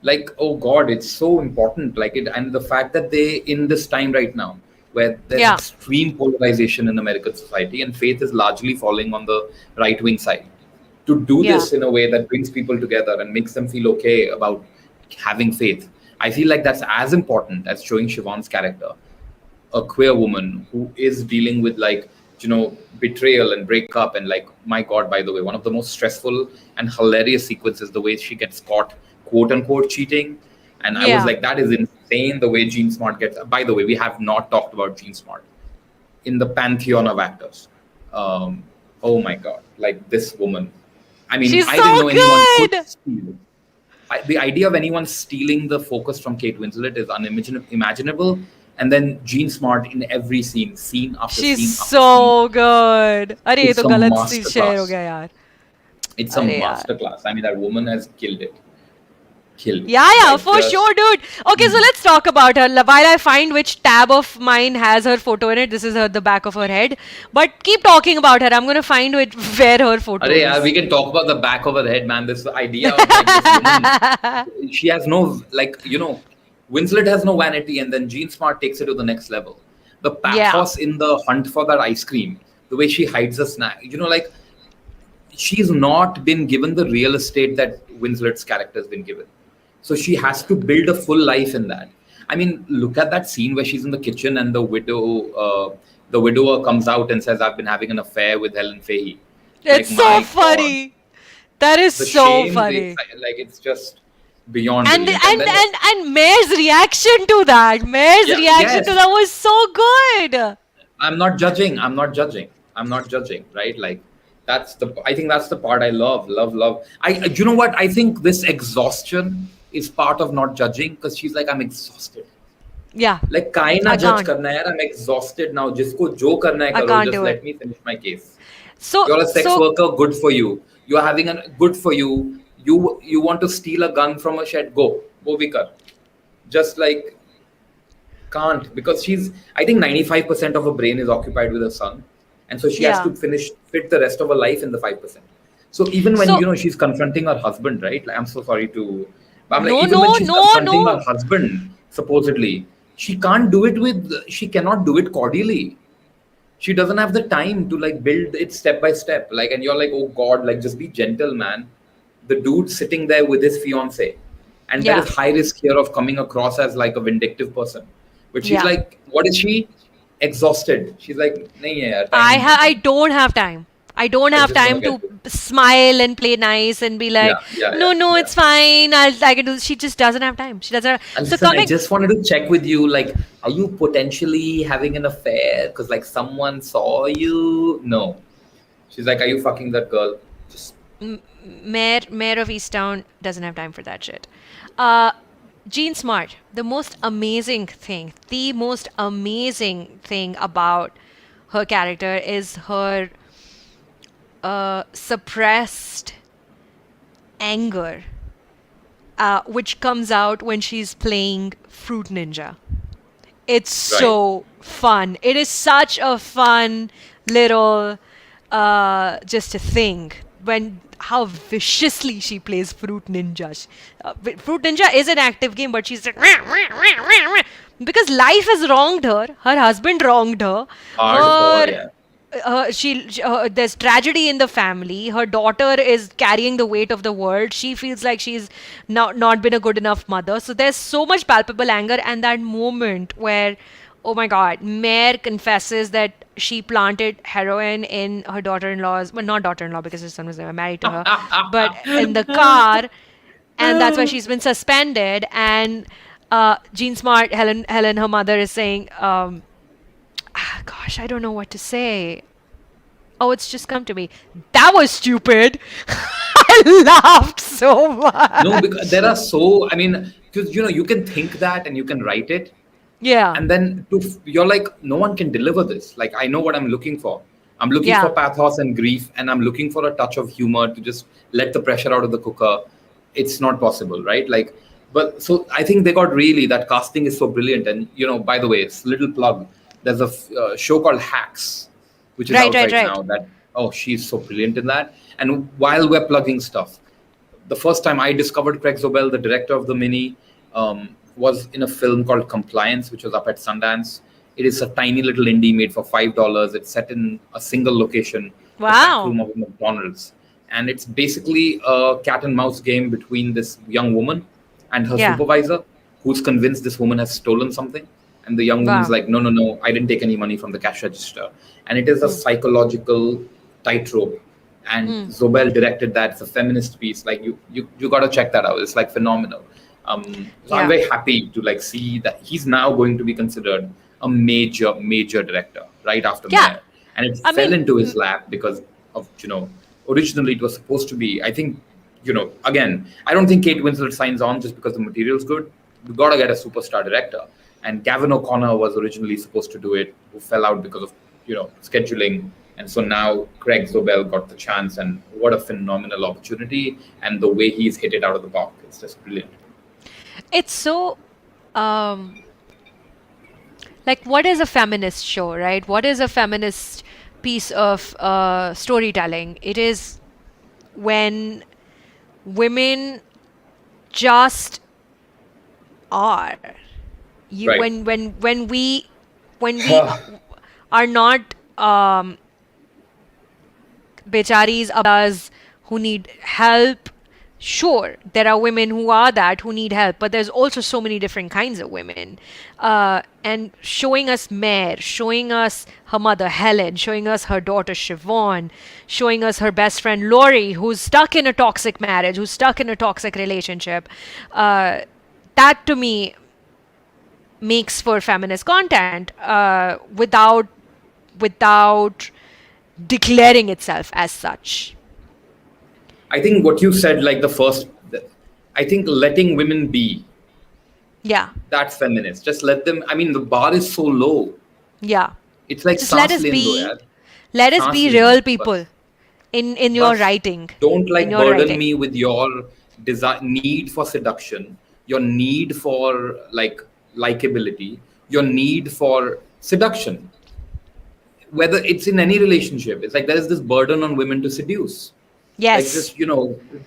like, oh God, it's so important. Like it, and the fact that they, in this time right now, where there's Yeah. extreme polarization in American society and faith is largely falling on the right wing side, to do Yeah. this in a way that brings people together and makes them feel okay about having faith. I feel like that's as important as showing Siobhan's character, a queer woman who is dealing with like, betrayal and breakup. And like, my God, by the way, one of the most stressful and hilarious sequences, the way she gets caught, quote unquote, cheating. And I was Yeah. like, that is insane, the way Jean Smart gets. By the way, we have not talked about Jean Smart in the pantheon of actors. Oh my God, like this woman. I mean, She's I didn't so know anyone could good. steal it. The idea of anyone stealing the focus from Kate Winslet is unimaginable. And then Jean Smart in every scene after She's scene after scene, so good. अरे ये it's तो a गलत share हो masterclass. गया यार. It's a अरे यार. masterclass. I mean, that woman has killed it. Killed it. Yeah, Like for just, sure, dude. Okay, so let's talk about her. While I find which tab of mine has her photo in it, this is the back of her head. But keep talking about her. I'm gonna find where her photo Arey, yaar, is. we can talk about the back of her head, man. This idea of like this woman, she has no, like, Winslet has no vanity, and then Jean Smart takes it to the next level. The Yeah. pathos in the hunt for that ice cream, the way she hides a snack, like, she's not been given the real estate that Winslet's character has been given. So she has to build a full life in that. I mean, look at that scene where she's in the kitchen and the widower comes out and says, "I've been having an affair with Helen Fahey." It's Like, so my God, funny. That is the so shame, funny. like it's just beyond And brilliant. and then, and Mayor's reaction to that. Mayor's yeah, reaction to yes, that was so good. I'm not judging. I'm not judging. I'm not judging. Right? Like I think that's the part I love. You know what? I think this exhaustion is part of not judging, because she's like, I'm exhausted. Yeah. Like, kai na I judge can't. karna hai, I'm exhausted now. Jisko jo karna hai I karo, can't just do let it. me finish my case. So You're a sex so worker, good for you. You're having a good for you. You want to steal a gun from a shed, go bhi kar. Just like, can't, because I think 95% of her brain is occupied with her son, and so she has yeah. to fit the rest of her life in the 5%. So even when So she's confronting her husband, right? Like, I'm so sorry to, but I'm like, no even when no she's no confronting her no. husband, supposedly, she cannot do it cordially. She doesn't have the time to like build it step by step. Like, and you're like, oh God, like, just be gentle, man. The dude sitting there with his fiance, and there Yeah. is high risk here of coming across as like a vindictive person. But she's Yeah. like, what is she? Exhausted. She's like, nahi hai yaar, time nahi I hai. don't have time. I don't I have just want time to to get to it. smile and play nice and be like, no, Yeah. it's fine. I can do. She just doesn't have time. She doesn't. And So listen, I coming. just wanted to check with you, like, are you potentially having an affair? Because like someone saw you. No. She's like, are you fucking that girl? Just Mayor of Easttown doesn't have time for that shit. Jean Smart, the most amazing thing about her character is her suppressed anger, which comes out when she's playing Fruit Ninja. It's right. so fun. It is such a fun little just a thing when how viciously she plays Fruit Ninja. Fruit Ninja is an active game, but she's like because life has wronged her. Her husband wronged her. Hardcore, Her yeah. there's tragedy in the family. Her daughter is carrying the weight of the world. She feels like she's not been a good enough mother. So there's so much palpable anger, and that moment where, oh my God, Mare confesses that she planted heroin in her daughter-in-law's, well, not daughter-in-law because her son was never married to her, but in the car, and that's why she's been suspended. And Jean Smart, Helen, her mother is saying, gosh, I don't know what to say. Oh, it's just come to me. That was stupid. I laughed so much. No, because there are so, I mean, because you can think that and you can write it, Yeah. and then you're like, no one can deliver this. Like, I know what I'm looking for. I'm looking Yeah. for pathos and grief, and I'm looking for a touch of humor to just let the pressure out of the cooker. It's not possible, right? Like, but so I think they got really, that casting is so brilliant. And by the way, it's a little plug. There's a show called Hacks, which is out right now. That she's so brilliant in that. And while we're plugging stuff, the first time I discovered Craig Zabel, the director of the mini, was in a film called Compliance, which was up at Sundance. It is a tiny little indie made for $5. It's set in a single location, the back room of a McDonald's. And it's basically a cat and mouse game between this young woman and her supervisor, who's convinced this woman has stolen something. And the young woman's like, no, I didn't take any money from the cash register. And it is a psychological tightrope. And Zabel directed that. It's a feminist piece. Like you got to check that out. It's like phenomenal. So I'm very happy to like see that he's now going to be considered a major director right after Mare. And it fell into his lap because of, originally it was supposed to be, I think, again, I don't think Kate Winslet signs on just because the material's good. You got to get a superstar director. And Gavin O'Connor was originally supposed to do it, who fell out because of, scheduling. And so now Craig Zabel got the chance, and what a phenomenal opportunity. And the way he's hit it out of the park, it's just brilliant. It's so, like, what is a feminist show, right? What is a feminist piece of storytelling? It is when women just are. When we are not becharis abas who need help. Sure, there are women who are that, who need help, but there's also so many different kinds of women. And showing us Mare, showing us her mother Helen, showing us her daughter Siobhan, showing us her best friend Laurie, who's stuck in a toxic marriage, who's stuck in a toxic relationship. That to me makes for feminist content without declaring itself as such. I think what you said, like I think letting women be. Yeah. That's feminist. Just let them, the bar is so low. Yeah. It's like, just let us be real people in your writing. Don't burden me with your need for seduction, your need for likability, your need for seduction. Whether it's in any relationship, it's like there is this burden on women to seduce. Yes. Like just,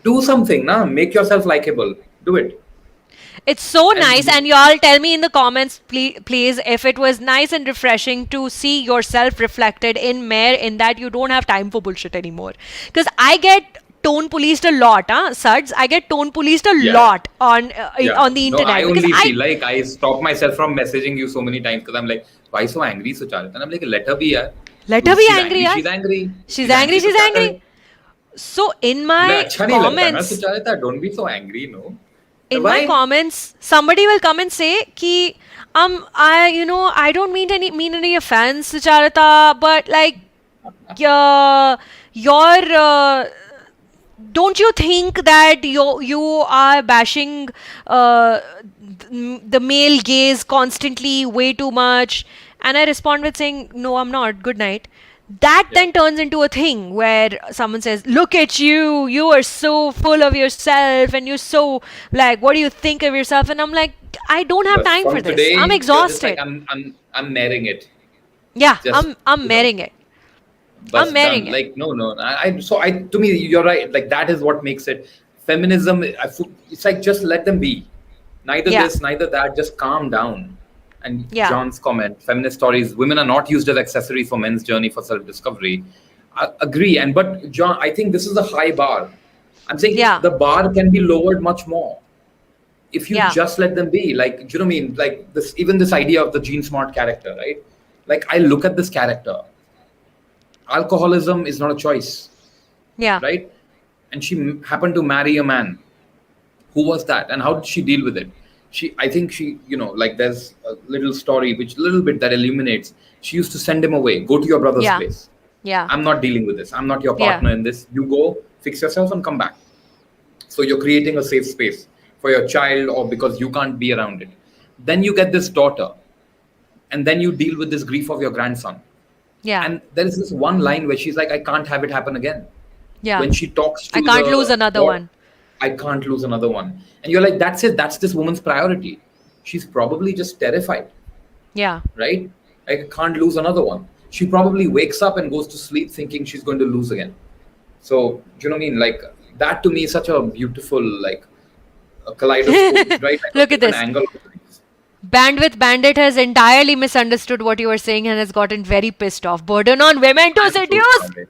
do something, make yourself likable. Do it. It's so nice. And y'all tell me in the comments, please, if it was nice and refreshing to see yourself reflected in Mare, in that you don't have time for bullshit anymore. Because I get tone policed a lot, Suds. I get tone policed a lot on the internet. I only feel like I stop myself from messaging you so many times because I'm like, why so angry, Sucharita? And I'm like, let her be, yaar. Let her be angry, yaar. She's angry. She's angry. So in my comments, Sucharita, don't be so angry, no. In my comments, somebody will come and say ki I don't mean any offense, Sucharita, but like don't you think that you are bashing the male gaze constantly way too much? And I respond with saying, no, I'm not. Good night. That then turns into a thing where someone says, look at you, you are so full of yourself and you're so like, what do you think of yourself? And I'm like, I don't have time for this. Today, I'm exhausted. Like, I'm marrying it. Yeah, I'm marrying it. I'm marrying it. Like, no. To me, you're right. Like, that is what makes it feminism. It's like, just let them be. Neither this, neither that. Just calm down. And John's comment, feminist stories, women are not used as accessories for men's journey for self-discovery. I agree. But John, I think this is a high bar. I'm saying the bar can be lowered much more. If you just let them be. Like, do you know what I mean? Like, this idea of the Jean Smart character, right? Like, I look at this character. Alcoholism is not a choice. Yeah. Right? And she happened to marry a man. Who was that? And how did she deal with it? I think there's a little story, little bit that illuminates. She used to send him away. Go to your brother's place. Yeah. I'm not dealing with this. I'm not your partner in this. You go, fix yourself and come back. So you're creating a safe space for your child, or because you can't be around it. Then you get this daughter. And then you deal with this grief of your grandson. Yeah. And there is this one line where she's like, I can't have it happen again. Yeah. When she talks to I can't lose another one. I can't lose another one. And you're like, that's it. That's this woman's priority. She's probably just terrified. Yeah. Right? I can't lose another one. She probably wakes up and goes to sleep thinking she's going to lose again. So, do you know what I mean? Like, that to me is such a beautiful, like, a kaleidoscope, right? Like a Look at different this. angle of things. Bandwidth Bandit has entirely misunderstood what you were saying and has gotten very pissed off. Burden on women to I'm so seduce. sorry.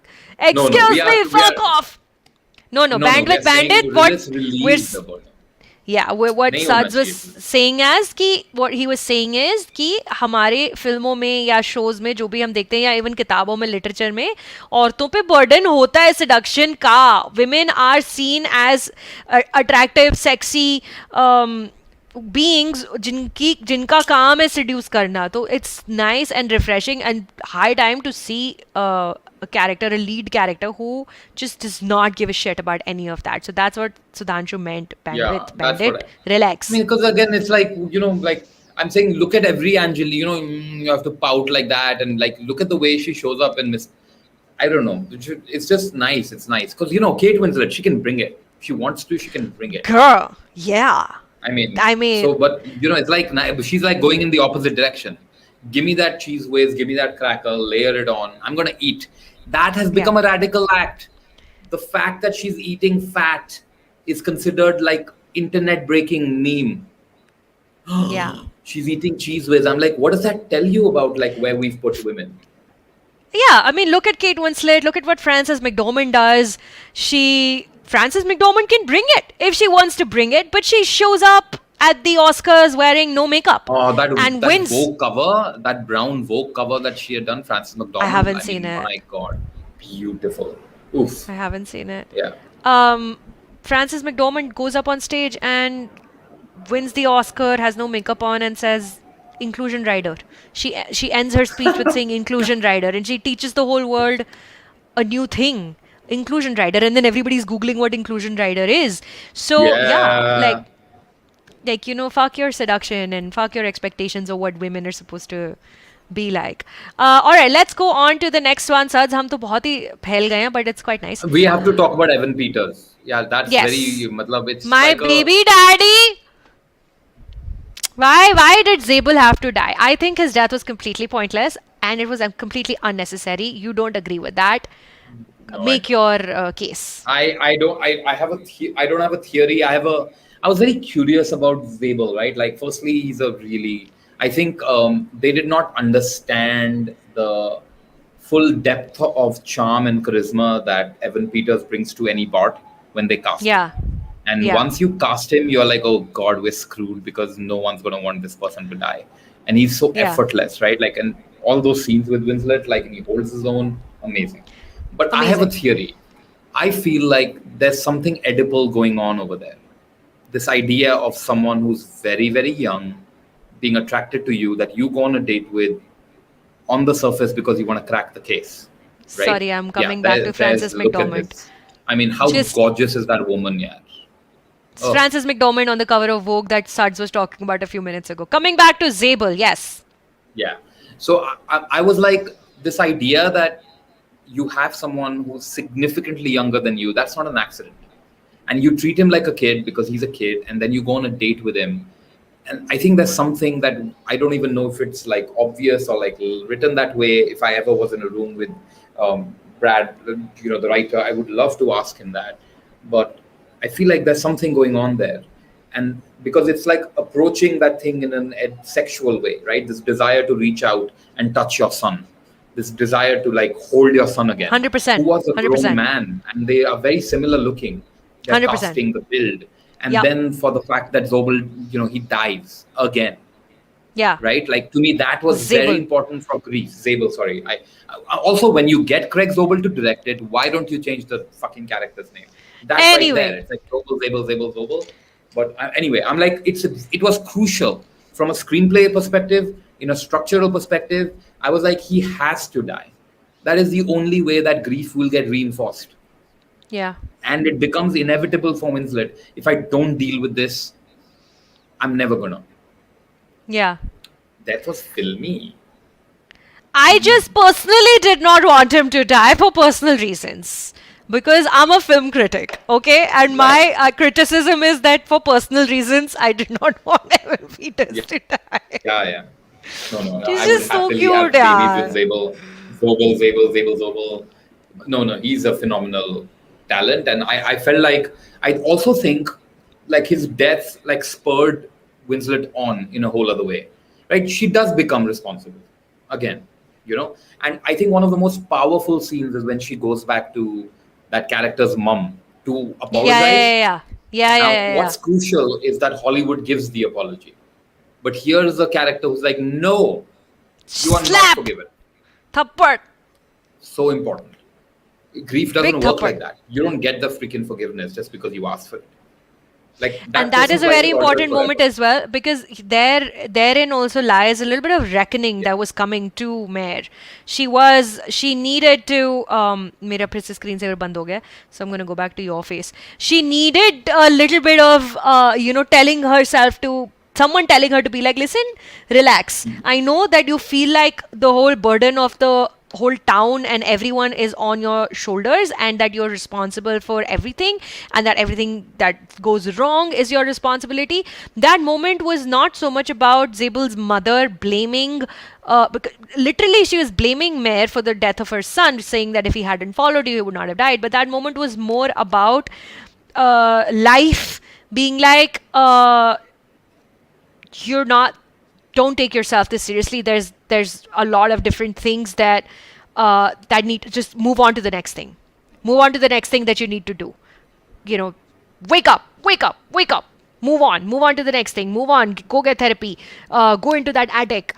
No, Excuse me, we fuck are off. No, no, we are Bandwidth saying Bandit. let's We're release the burden. Yeah, what नहीं होना Suds was चाहिए. saying as कि what he was saying is कि हमारे फिल्मों में या shows में जो भी हम देखते हैं या even किताबों में literature में औरतों पे burden होता है seduction का. Women are seen as attractive, sexy beings जिनका काम है seduce करना. तो it's nice and refreshing and high time to see a character, a lead character who just does not give a shit about any of that. So that's what Sudhanshu meant. Yeah, Bandwidth, that's Bandit, what I relax. mean, because again, it's like, like I'm saying, look at every Angeli, you have to pout like that, and like look at the way she shows up in Miss. I don't know. It's just nice. It's nice because Kate Winslet, she can bring it. If she wants to, she can bring it. Girl, yeah. I mean, So, but it's like she's like going in the opposite direction. Give me that cheese whiz, give me that crackle, layer it on. I'm gonna eat. That has become a radical act. The fact that she's eating fat is considered like internet breaking meme. Yeah. She's eating cheese whiz. I'm like, what does that tell you about like where we've put women? Yeah, I mean, look at Kate Winslet. Look at what Frances McDormand does. Frances McDormand can bring it if she wants to bring it, but she shows up at the Oscars wearing no makeup. Oh, that wins. Vogue cover, that brown Vogue cover that she had done, Frances McDormand. I haven't seen it. My God, beautiful. Oof. I haven't seen it. Yeah. Frances McDormand goes up on stage and wins the Oscar, has no makeup on, and says, "Inclusion Rider." She ends her speech with saying "Inclusion Rider," and she teaches the whole world a new thing, Inclusion Rider, and then everybody's googling what Inclusion Rider is. So yeah, like fuck your seduction and fuck your expectations of what women are supposed to be like. All right, let's go on to the next one. Sads, हम तो बहुत ही फैल गए हैं, but it's quite nice. We have to talk about Evan Peters. Yeah, that's very. It's my like baby daddy. Why did Zabel have to die? I think his death was completely pointless and it was completely unnecessary. You don't agree with that? No, make your case. I don't. I have I don't have a theory. I was very curious about Zabel, right? Like, firstly, he's a really. I think they did not understand the full depth of charm and charisma that Evan Peters brings to any part when they cast him. And once you cast him, you're like, oh God, we're screwed because no one's going to want this person to die. And he's so effortless, right? Like, and all those scenes with Winslet, like, and he holds his own, amazing. But I have a theory. I feel like there's something edible going on over there. This idea of someone who's very, very young, being attracted to you, that you go on a date with on the surface because you want to crack the case. Right? Sorry, I'm coming back to Frances McDormand. I mean, how gorgeous is that woman, yeah? Frances McDormand on the cover of Vogue that Suds was talking about a few minutes ago. Coming back to Zabel, yes. Yeah. So I was like, this idea that you have someone who's significantly younger than you, that's not an accident. And you treat him like a kid because he's a kid, and then you go on a date with him. And I think there's something that I don't even know if it's like obvious or like written that way. If I ever was in a room with Brad, the writer, I would love to ask him that. But I feel like there's something going on there. And because it's like approaching that thing in a sexual way, right? This desire to reach out and touch your son. This desire to like hold your son again. 100%. Who was a grown man. And they are very similar looking. They're 100%. casting the build. And then for the fact that Zabel, he dies again. Yeah. Right? Like, to me, that was very important for Greece. Zabel, sorry. I also, when you get Craig Zabel to direct it, why don't you change the fucking character's name? That's right there. It's like Zabel. But anyway, I'm like, it was crucial from a screenplay perspective, in a structural perspective. I was like, he has to die. That is the only way that grief will get reinforced. Yeah. And it becomes inevitable for Winslet. If I don't deal with this, I'm never gonna. Yeah. That was filmy. I just personally did not want him to die for personal reasons. Because I'm a film critic, okay? And my criticism is that for personal reasons, I did not want Evan Peters to die. Yeah. No. He's I just so cute, yeah. Zabel. No, he's a phenomenal talent, and I felt like I also think like his death like spurred Winslet on in a whole other way, right? She does become responsible again, and I think one of the most powerful scenes is when she goes back to that character's mum to apologize. Now, what's crucial is that Hollywood gives the apology, but here is a character who's like, no, you are not forgiven. Thappad. So important. Grief doesn't Big work thappad. like that. You don't get the freaking forgiveness just because you ask for it. Like And that is a very important moment as well, because therein also lies a little bit of reckoning that was coming to Mare. She needed to mera phir se screensaver band ho gaya, so I'm going to go back to your face. She needed a little bit of telling herself to someone telling her to be like, listen, relax. I know that you feel like the whole burden of the whole town and everyone is on your shoulders, and that you're responsible for everything, and that everything that goes wrong is your responsibility. That moment was not so much about Zabel's mother blaming, because literally she was blaming Mare for the death of her son, saying that if he hadn't followed you, he would not have died. But that moment was more about life being like, don't take yourself this seriously. There's a lot of different things that need to just move on to the next thing. Move on to the next thing that you need to do. Wake up. Move on to the next thing. Move on. Go get therapy. Go into that attic.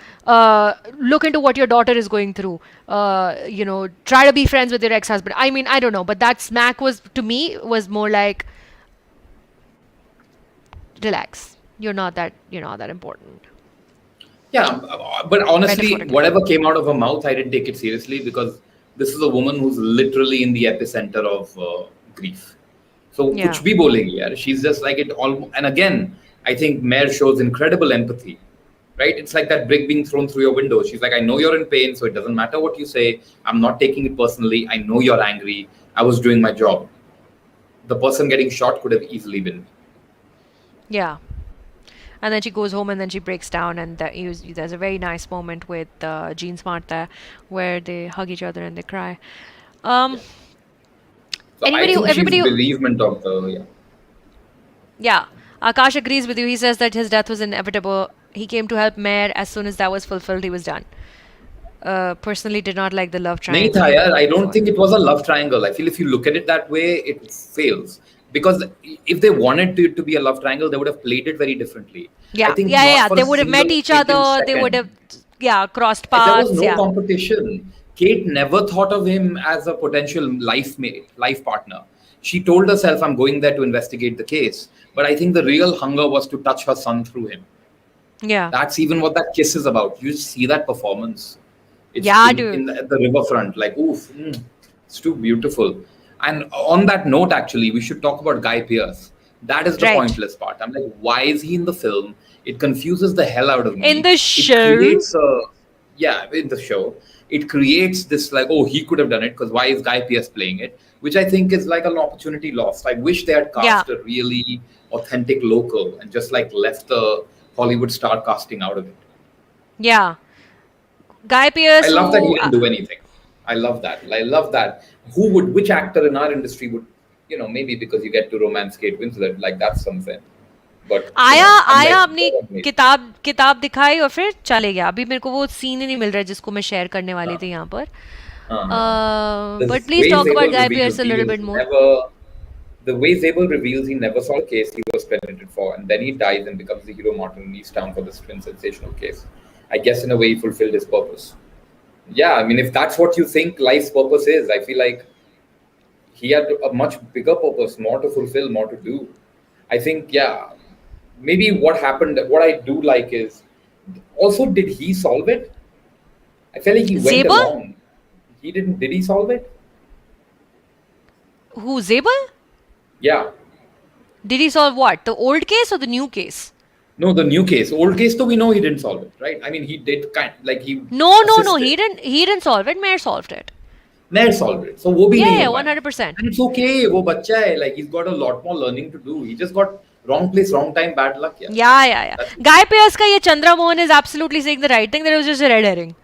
Look into what your daughter is going through. Try to be friends with your ex-husband. I mean, I don't know, but that smack was, to me, was more like, relax. You're not that important. Yeah, but honestly, whatever came out of her mouth, I didn't take it seriously, because this is a woman who's literally in the epicenter of grief. So, kuch bhi bolegi yaar. She's just like it all. And again, I think Mare shows incredible empathy, right? It's like that brick being thrown through your window. She's like, I know you're in pain, so it doesn't matter what you say. I'm not taking it personally. I know you're angry. I was doing my job. The person getting shot could have easily been. Yeah. And then she goes home and then she breaks down, and there's a very nice moment with Jean Smart there where they hug each other and they cry. So everybody bereavement of the Yeah. Akash agrees with you. He says that his death was inevitable. He came to help Mare. As soon as that was fulfilled, he was done. Personally did not like the love triangle. Nahi tha yaar. I don't think it was a love triangle. I feel if you look at it that way, it fails. Because if they wanted it to be a love triangle, they would have played it very differently. Yeah, They would have met each other. They would have, crossed paths. There was no competition. Kate never thought of him as a potential life partner. She told herself, I'm going there to investigate the case. But I think the real hunger was to touch her son through him. Yeah. That's even what that kiss is about. You see that performance. It's dude. At the riverfront. Like, oof, it's too beautiful. And on that note, actually, we should talk about Guy Pearce. That is the pointless part. I'm like, why is he in the film? It confuses the hell out of me. In the show? In the show. It creates this like, oh, he could have done it, because why is Guy Pearce playing it? Which I think is like an opportunity lost. I wish they had cast a really authentic local and just like left the Hollywood star casting out of it. Yeah. Guy Pearce. I love that he didn't do anything. I love that. Which actor in our industry would, maybe because you get to romance Kate Winslet, like that's something. But आया अपनी किताब दिखाई और फिर चले गया. अभी मेरे को वो सीन ही नहीं मिल रहा है जिसको मैं शेयर करने वाली थी यहाँ पर. But please talk about Guy Pearce a little bit more. The way Zabel reveals he never saw a case he was credited for, and then he dies and becomes the hero martyr in Easttown for this twin sensational case. I guess in a way he fulfilled his purpose. Yeah, I mean, if that's what you think life's purpose is, I feel like he had a much bigger purpose, more to fulfill, more to do. I think, maybe what happened, what I do like is, also, did he solve it? I feel like he went along. He didn't, did he solve it? Who, Zabel? Yeah. Did he solve what? The old case or the new case? No, the new case. Old case, though, we know he didn't solve it, right? I mean, he did he. No, he didn't solve it. Mare solved it. Mare solved it. So, wo bhi nahi 100%. And it's okay. Wo bachcha hai. Like, he's got a lot more learning to do. He just got wrong place, wrong time, bad luck. Yeah. Guy Pearce ka ye Chandra Mohan is absolutely saying the right thing. That it was just a red herring.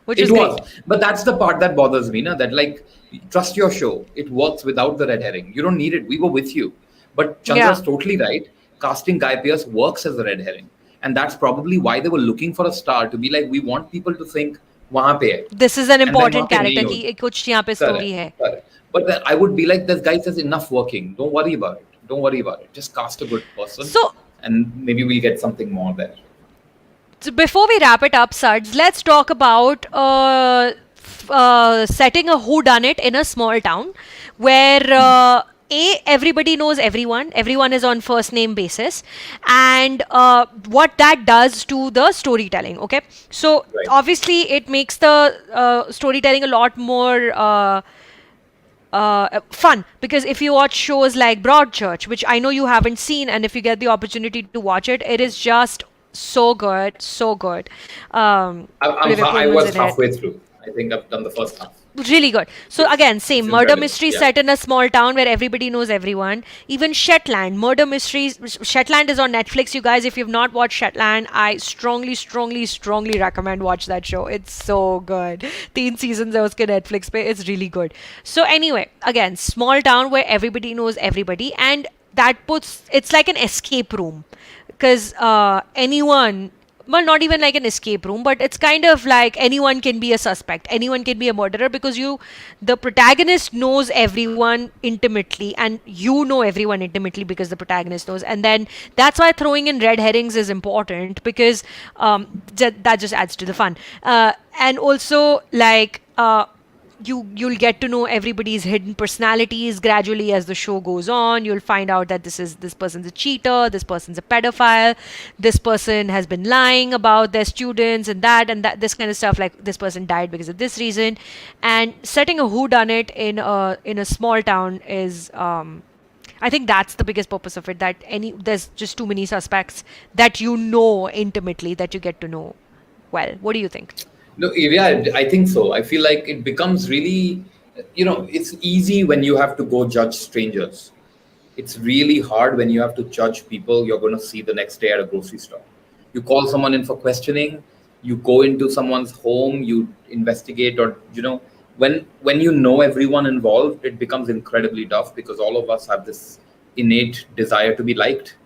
which It is great. was, but that's the part that bothers me, na? That like, trust your show. It works without the red herring. You don't need it. We were with you. But Chandra's Yeah. totally right. Casting Guy Pearce works as a red herring. And that's probably why they were looking for a star to be like, we want people to think, wahan pe hai. This is an And then important wahan pe character nahi कि hogi. कुछ यहाँ पे story Correct. है. Correct. But then I would be like, this guy says enough working. Don't worry about it. Don't worry about it. Just cast a good person. So, And maybe we'll get something more there. so before we wrap it up, Suds, let's talk about setting a whodunit in a small town where everybody knows everyone. Everyone is on first name basis, and what that does to the storytelling. Okay, so Right. obviously it makes the storytelling a lot more. Fun, because if you watch shows like Broadchurch, which I know you haven't seen, and if you get the opportunity to watch it, it is just so good, so good. Olivia I Colman's was in it. halfway through. I think I've done the first half. Really good. So again, same it's murder incredible, mystery yeah. set in a small town where everybody knows everyone. Even Shetland, murder mysteries. Shetland is on Netflix, you guys. If you've not watched Shetland, I strongly recommend watch that show. It's so good. 3 seasons है उसके Netflix पे. It's really good. So anyway, again, small town where everybody knows everybody, and that puts, it's like an escape room, because anyone, well, not even like an escape room, but it's kind of like anyone can be a suspect, anyone can be a murderer, because the protagonist knows everyone intimately, and you know everyone intimately because the protagonist knows. And then that's why throwing in red herrings is important, because that just adds to the fun. And also, like, you'll get to know everybody's hidden personalities gradually as the show goes on. You'll find out that this person's a cheater, this person's a pedophile, this person has been lying about their students, and that this kind of stuff, like this person died because of this reason. And setting a whodunit in a small town is, I think that's the biggest purpose of it, that there's just too many suspects that you know intimately, that you get to know well. What do you think? No, yeah, I think so. I feel like it becomes really, it's easy when you have to go judge strangers. It's really hard when you have to judge people you're going to see the next day at a grocery store. You call someone in for questioning, you go into someone's home, you investigate, or, when you know everyone involved, it becomes incredibly tough, because all of us have this innate desire to be liked.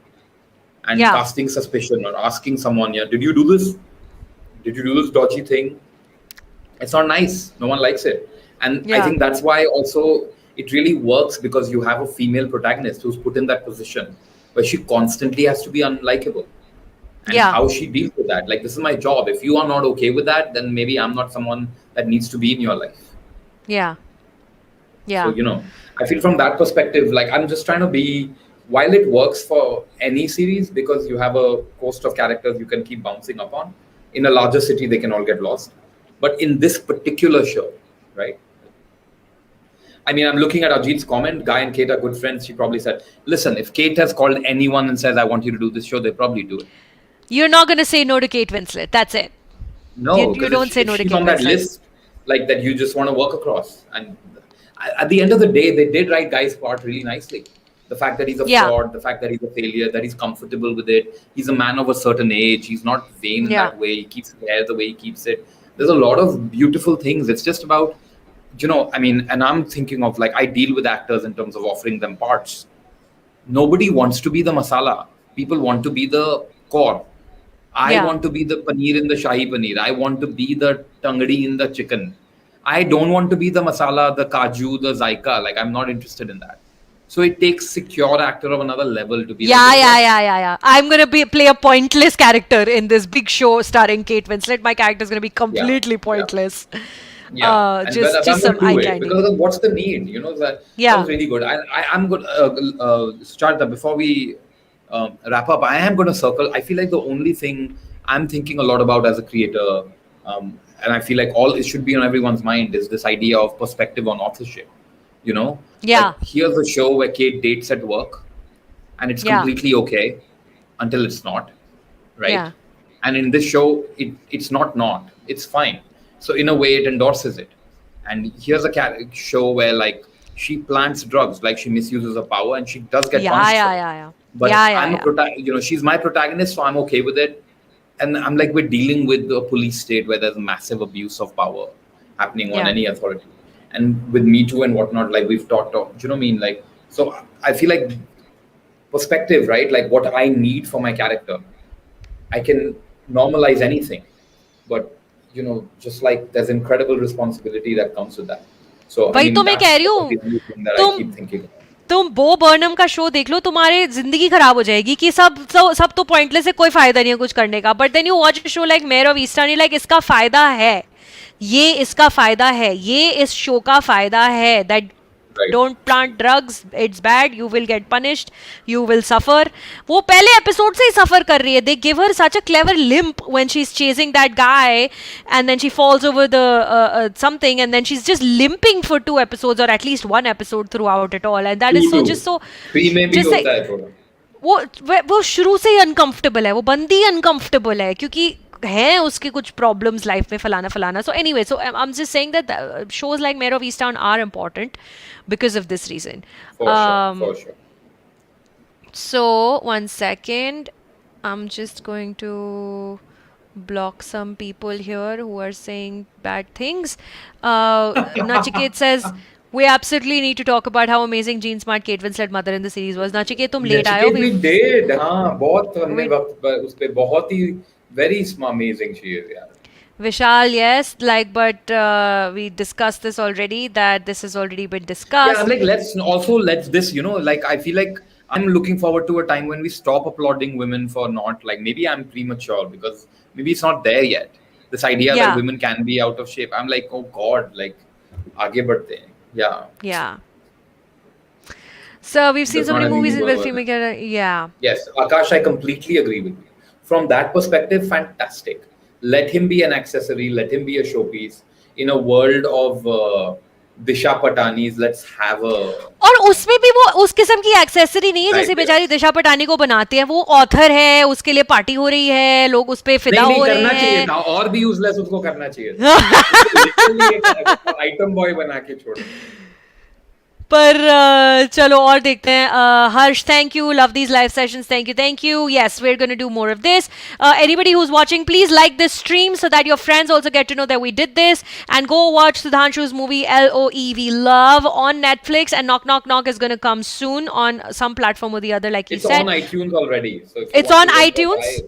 And Yeah. casting suspicion or asking someone, did you do this? Did you do this dodgy thing? It's not nice. No one likes it. And I Yeah. think that's why also it really works, because you have a female protagonist who's put in that position where she constantly has to be unlikable. And Yeah. how she deals with that. Like, this is my job. If you are not okay with that, then maybe I'm not someone that needs to be in your life. Yeah. Yeah. So, I feel from that perspective, like, I'm just trying to be, while it works for any series, because you have a host of characters you can keep bouncing upon, in a larger city, they can all get lost. But in this particular show, right? I mean, I'm looking at Ajit's comment. Guy and Kate are good friends. She probably said, listen, if Kate has called anyone and says, I want you to do this show, they probably do it. You're not going to say no to Kate Winslet. That's it. No, You because don't say if no to she's Kate on that Winslet. list, like, that you just want to work across. And at the end of the day, they did write Guy's part really nicely. The fact that he's a Yeah. fraud, the fact that he's a failure, that he's comfortable with it. He's a man of a certain age. He's not vain in Yeah. that way. He keeps his hair the way he keeps it. There's a lot of beautiful things. It's just about, and I'm thinking of, like, I deal with actors in terms of offering them parts. Nobody wants to be the masala. People want to be the core. I Yeah. want to be the paneer in the shahi paneer. I want to be the tangadi in the chicken. I don't want to be the masala, the kaju, the zaika. Like, I'm not interested in that. So it takes secure actor of another level to be like, Yeah. I'm gonna play a pointless character in this big show starring Kate Winslet. My character's gonna be completely pointless. Yeah, and Just I'm some gonna eye do it, candy. because what's the need? That Yeah. was really good. I'm good. Sucharita, before we wrap up, I am going to circle. I feel like the only thing I'm thinking a lot about as a creator, and I feel like it should be on everyone's mind, is this idea of perspective on authorship. Yeah. Like, here's a show where Kate dates at work, and it's Yeah. completely okay until it's not, right? Yeah. And in this show, it's not. It's fine. So in a way, it endorses it. And here's a show where, like, she plants drugs, like, she misuses her power, and she does get punished. Yeah. But Yeah. she's my protagonist, so I'm okay with it. and I'm like, we're dealing with a police state where there's massive abuse of power happening on Yeah. any authority, and with Me Too and whatnot, like we've talked of. Do you know what I mean? Like, so I feel like perspective, right? Like what I need for my character, I can normalize anything, but just like there's incredible responsibility that comes with that. So I वही तो mean, मैं कह that's रही हूँ. the only thing that I तुम keep thinking. तुम बो Barnum का शो देख लो, तुम्हारे जिंदगी खराब हो जाएगी कि सब तो पॉइंटलेस है, कोई फायदा नहीं है कुछ करने का. But then you watch show like Mare of Eastern, like इसका फायदा है, ये इसका फायदा है, ये इस शो का फायदा है, that Right. don't plant drugs, it's bad, you will get punished, you will suffer. वो पहले एपिसोड से ही सफर कर रही है. They give her such a clever limp when she's chasing that guy and then she falls over the something and then she's just limping for 2 episodes or at least 1 episode throughout it all, and that is so just so 3 में भी just होता है थोड़ा. वो शुरू से ही uncomfortable है, वो बंदी अनकंफर्टेबल है क्योंकि हैं उसके कुछ प्रॉब्लम्स लाइफ में फलाना. So anyway, so I am just saying that shows like Mare of Easttown are important because of this reason. For sure. So one second, I'm just going to block some people here who are saying bad things. Nachiket says we absolutely need to talk about how amazing Jean Smart Kate Winslet mother in the series was. Nachiket, तुम late आए हो. We did, हाँ, बहुत हमने वक्त उस पे बहुत ही very amazing she is, यार. Vishal, yes, like, but we discussed this already, that this has already been discussed. Yeah, I'm like, let's this, like, I feel like I'm looking forward to a time when we stop applauding women for not, like, maybe I'm premature because maybe it's not there yet. This idea that women can be out of shape. I'm like, oh God, like, आगे बढ़ते हैं. Yeah. Yeah. So we've seen so many movies in which filmmaker. Yeah. Yes, Akash, I completely agree with you. From that perspective, fantastic. Let him be an accessory. Let him be a showpiece. In a world of Disha Patanis, let's have a. और उसमें भी वो उस किस्म की accessory नहीं है जैसे बेचारी दिशा पटानी को बनाते हैं. वो ऑथर है, उसके लिए पार्टी हो रही है, लोग उस पे फिदा हो रहे हैं. करना चाहिए था, और भी यूजलेस उसको करना चाहिए था. आइटम बॉय बना के छोड़. पर चलो और देखते हैं. Harsh, thank you, love these live sessions, thank you. Yes, we are going to do more of this. Anybody who is watching, please like this stream so that your friends also get to know that we did this, and go watch Sudhanshu's movie LOEV, Love, on Netflix, and Knock Knock Knock is going to come soon on some platform or the other, like he said. It's on iTunes already. So it's on iTunes?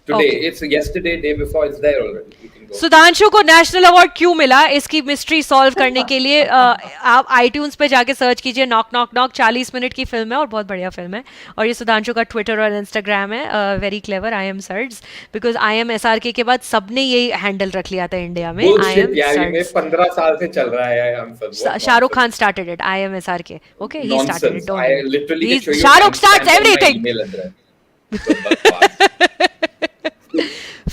Today, it's yesterday, day before, it's there already. You can go. Sudhanshu को national award क्यों मिला, इसकी mystery solve करने के लिए आप iTunes पे जाके सर्च कीजिए नॉक नॉक नॉक. 40 मिनट की फिल्म है और बहुत बढ़िया फिल्म है. और ये सुधांशु का ट्विटर और इंस्टाग्राम है. Very clever. I am surds, because IMSRK के बाद सबने यही हैंडल रख लिया था इंडिया में. आई एम सर्ड्स 15 साल से चल रहा है. Shahrukh Khan started it. IMSRK. Okay, he started it. I literally can show you. Shahrukh starts everything.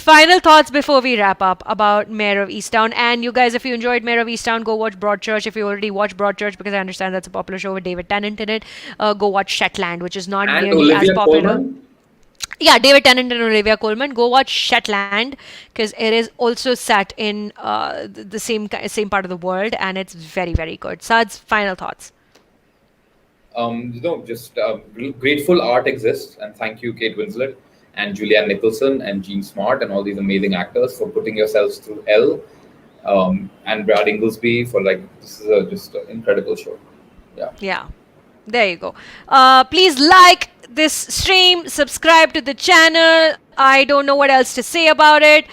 Final thoughts before we wrap up about Mare of Easttown. And you guys, if you enjoyed Mare of Easttown, go watch Broadchurch. If you already watched Broadchurch, because I understand that's a popular show with David Tennant in it, go watch Shetland, which is not and nearly Olivia as popular. Colman? Yeah, David Tennant and Olivia Colman. Go watch Shetland because it is also set in the same part of the world, and it's very, very good. Sad's final thoughts. Just grateful art exists, and thank you, Kate Winslet and Julianne Nicholson and Jean Smart and all these amazing actors for putting yourselves through hell, and Brad Inglesby for this is just an incredible show. Yeah, there you go. Please like this stream, subscribe to the channel. I don't know what else to say about it.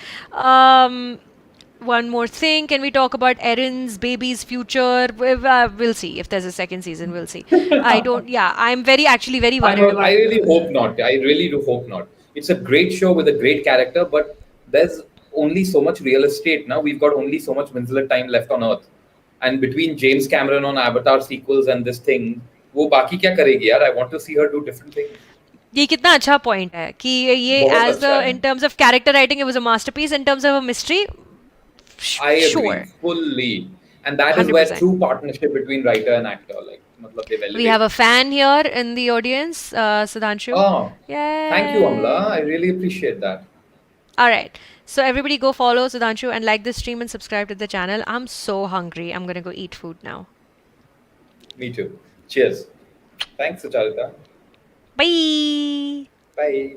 One more thing, can we talk about Erin's baby's future? We'll see if there's a second season. We'll see. I'm actually very worried. I really hope not. I really do hope not. It's a great show with a great character, but there's only so much real estate now. We've got only so much Winslet time left on Earth, and between James Cameron on Avatar sequels and this thing, वो बाकी क्या करेगी यार? I want to see her do different things. ये कितना अच्छा point है कि ये in terms of character writing, it was a masterpiece. In terms of a mystery, I agree fully, and that 100%. Is where true partnership between writer and actor, we have a fan here in the audience, Sudhanshu. Oh, yeah. Thank you, Amla. I really appreciate that. All right, so everybody go follow Sudhanshu and like this stream and subscribe to the channel. I'm so hungry. I'm gonna go eat food now. Me too. Cheers. Thanks, Sucharita. Bye. Bye.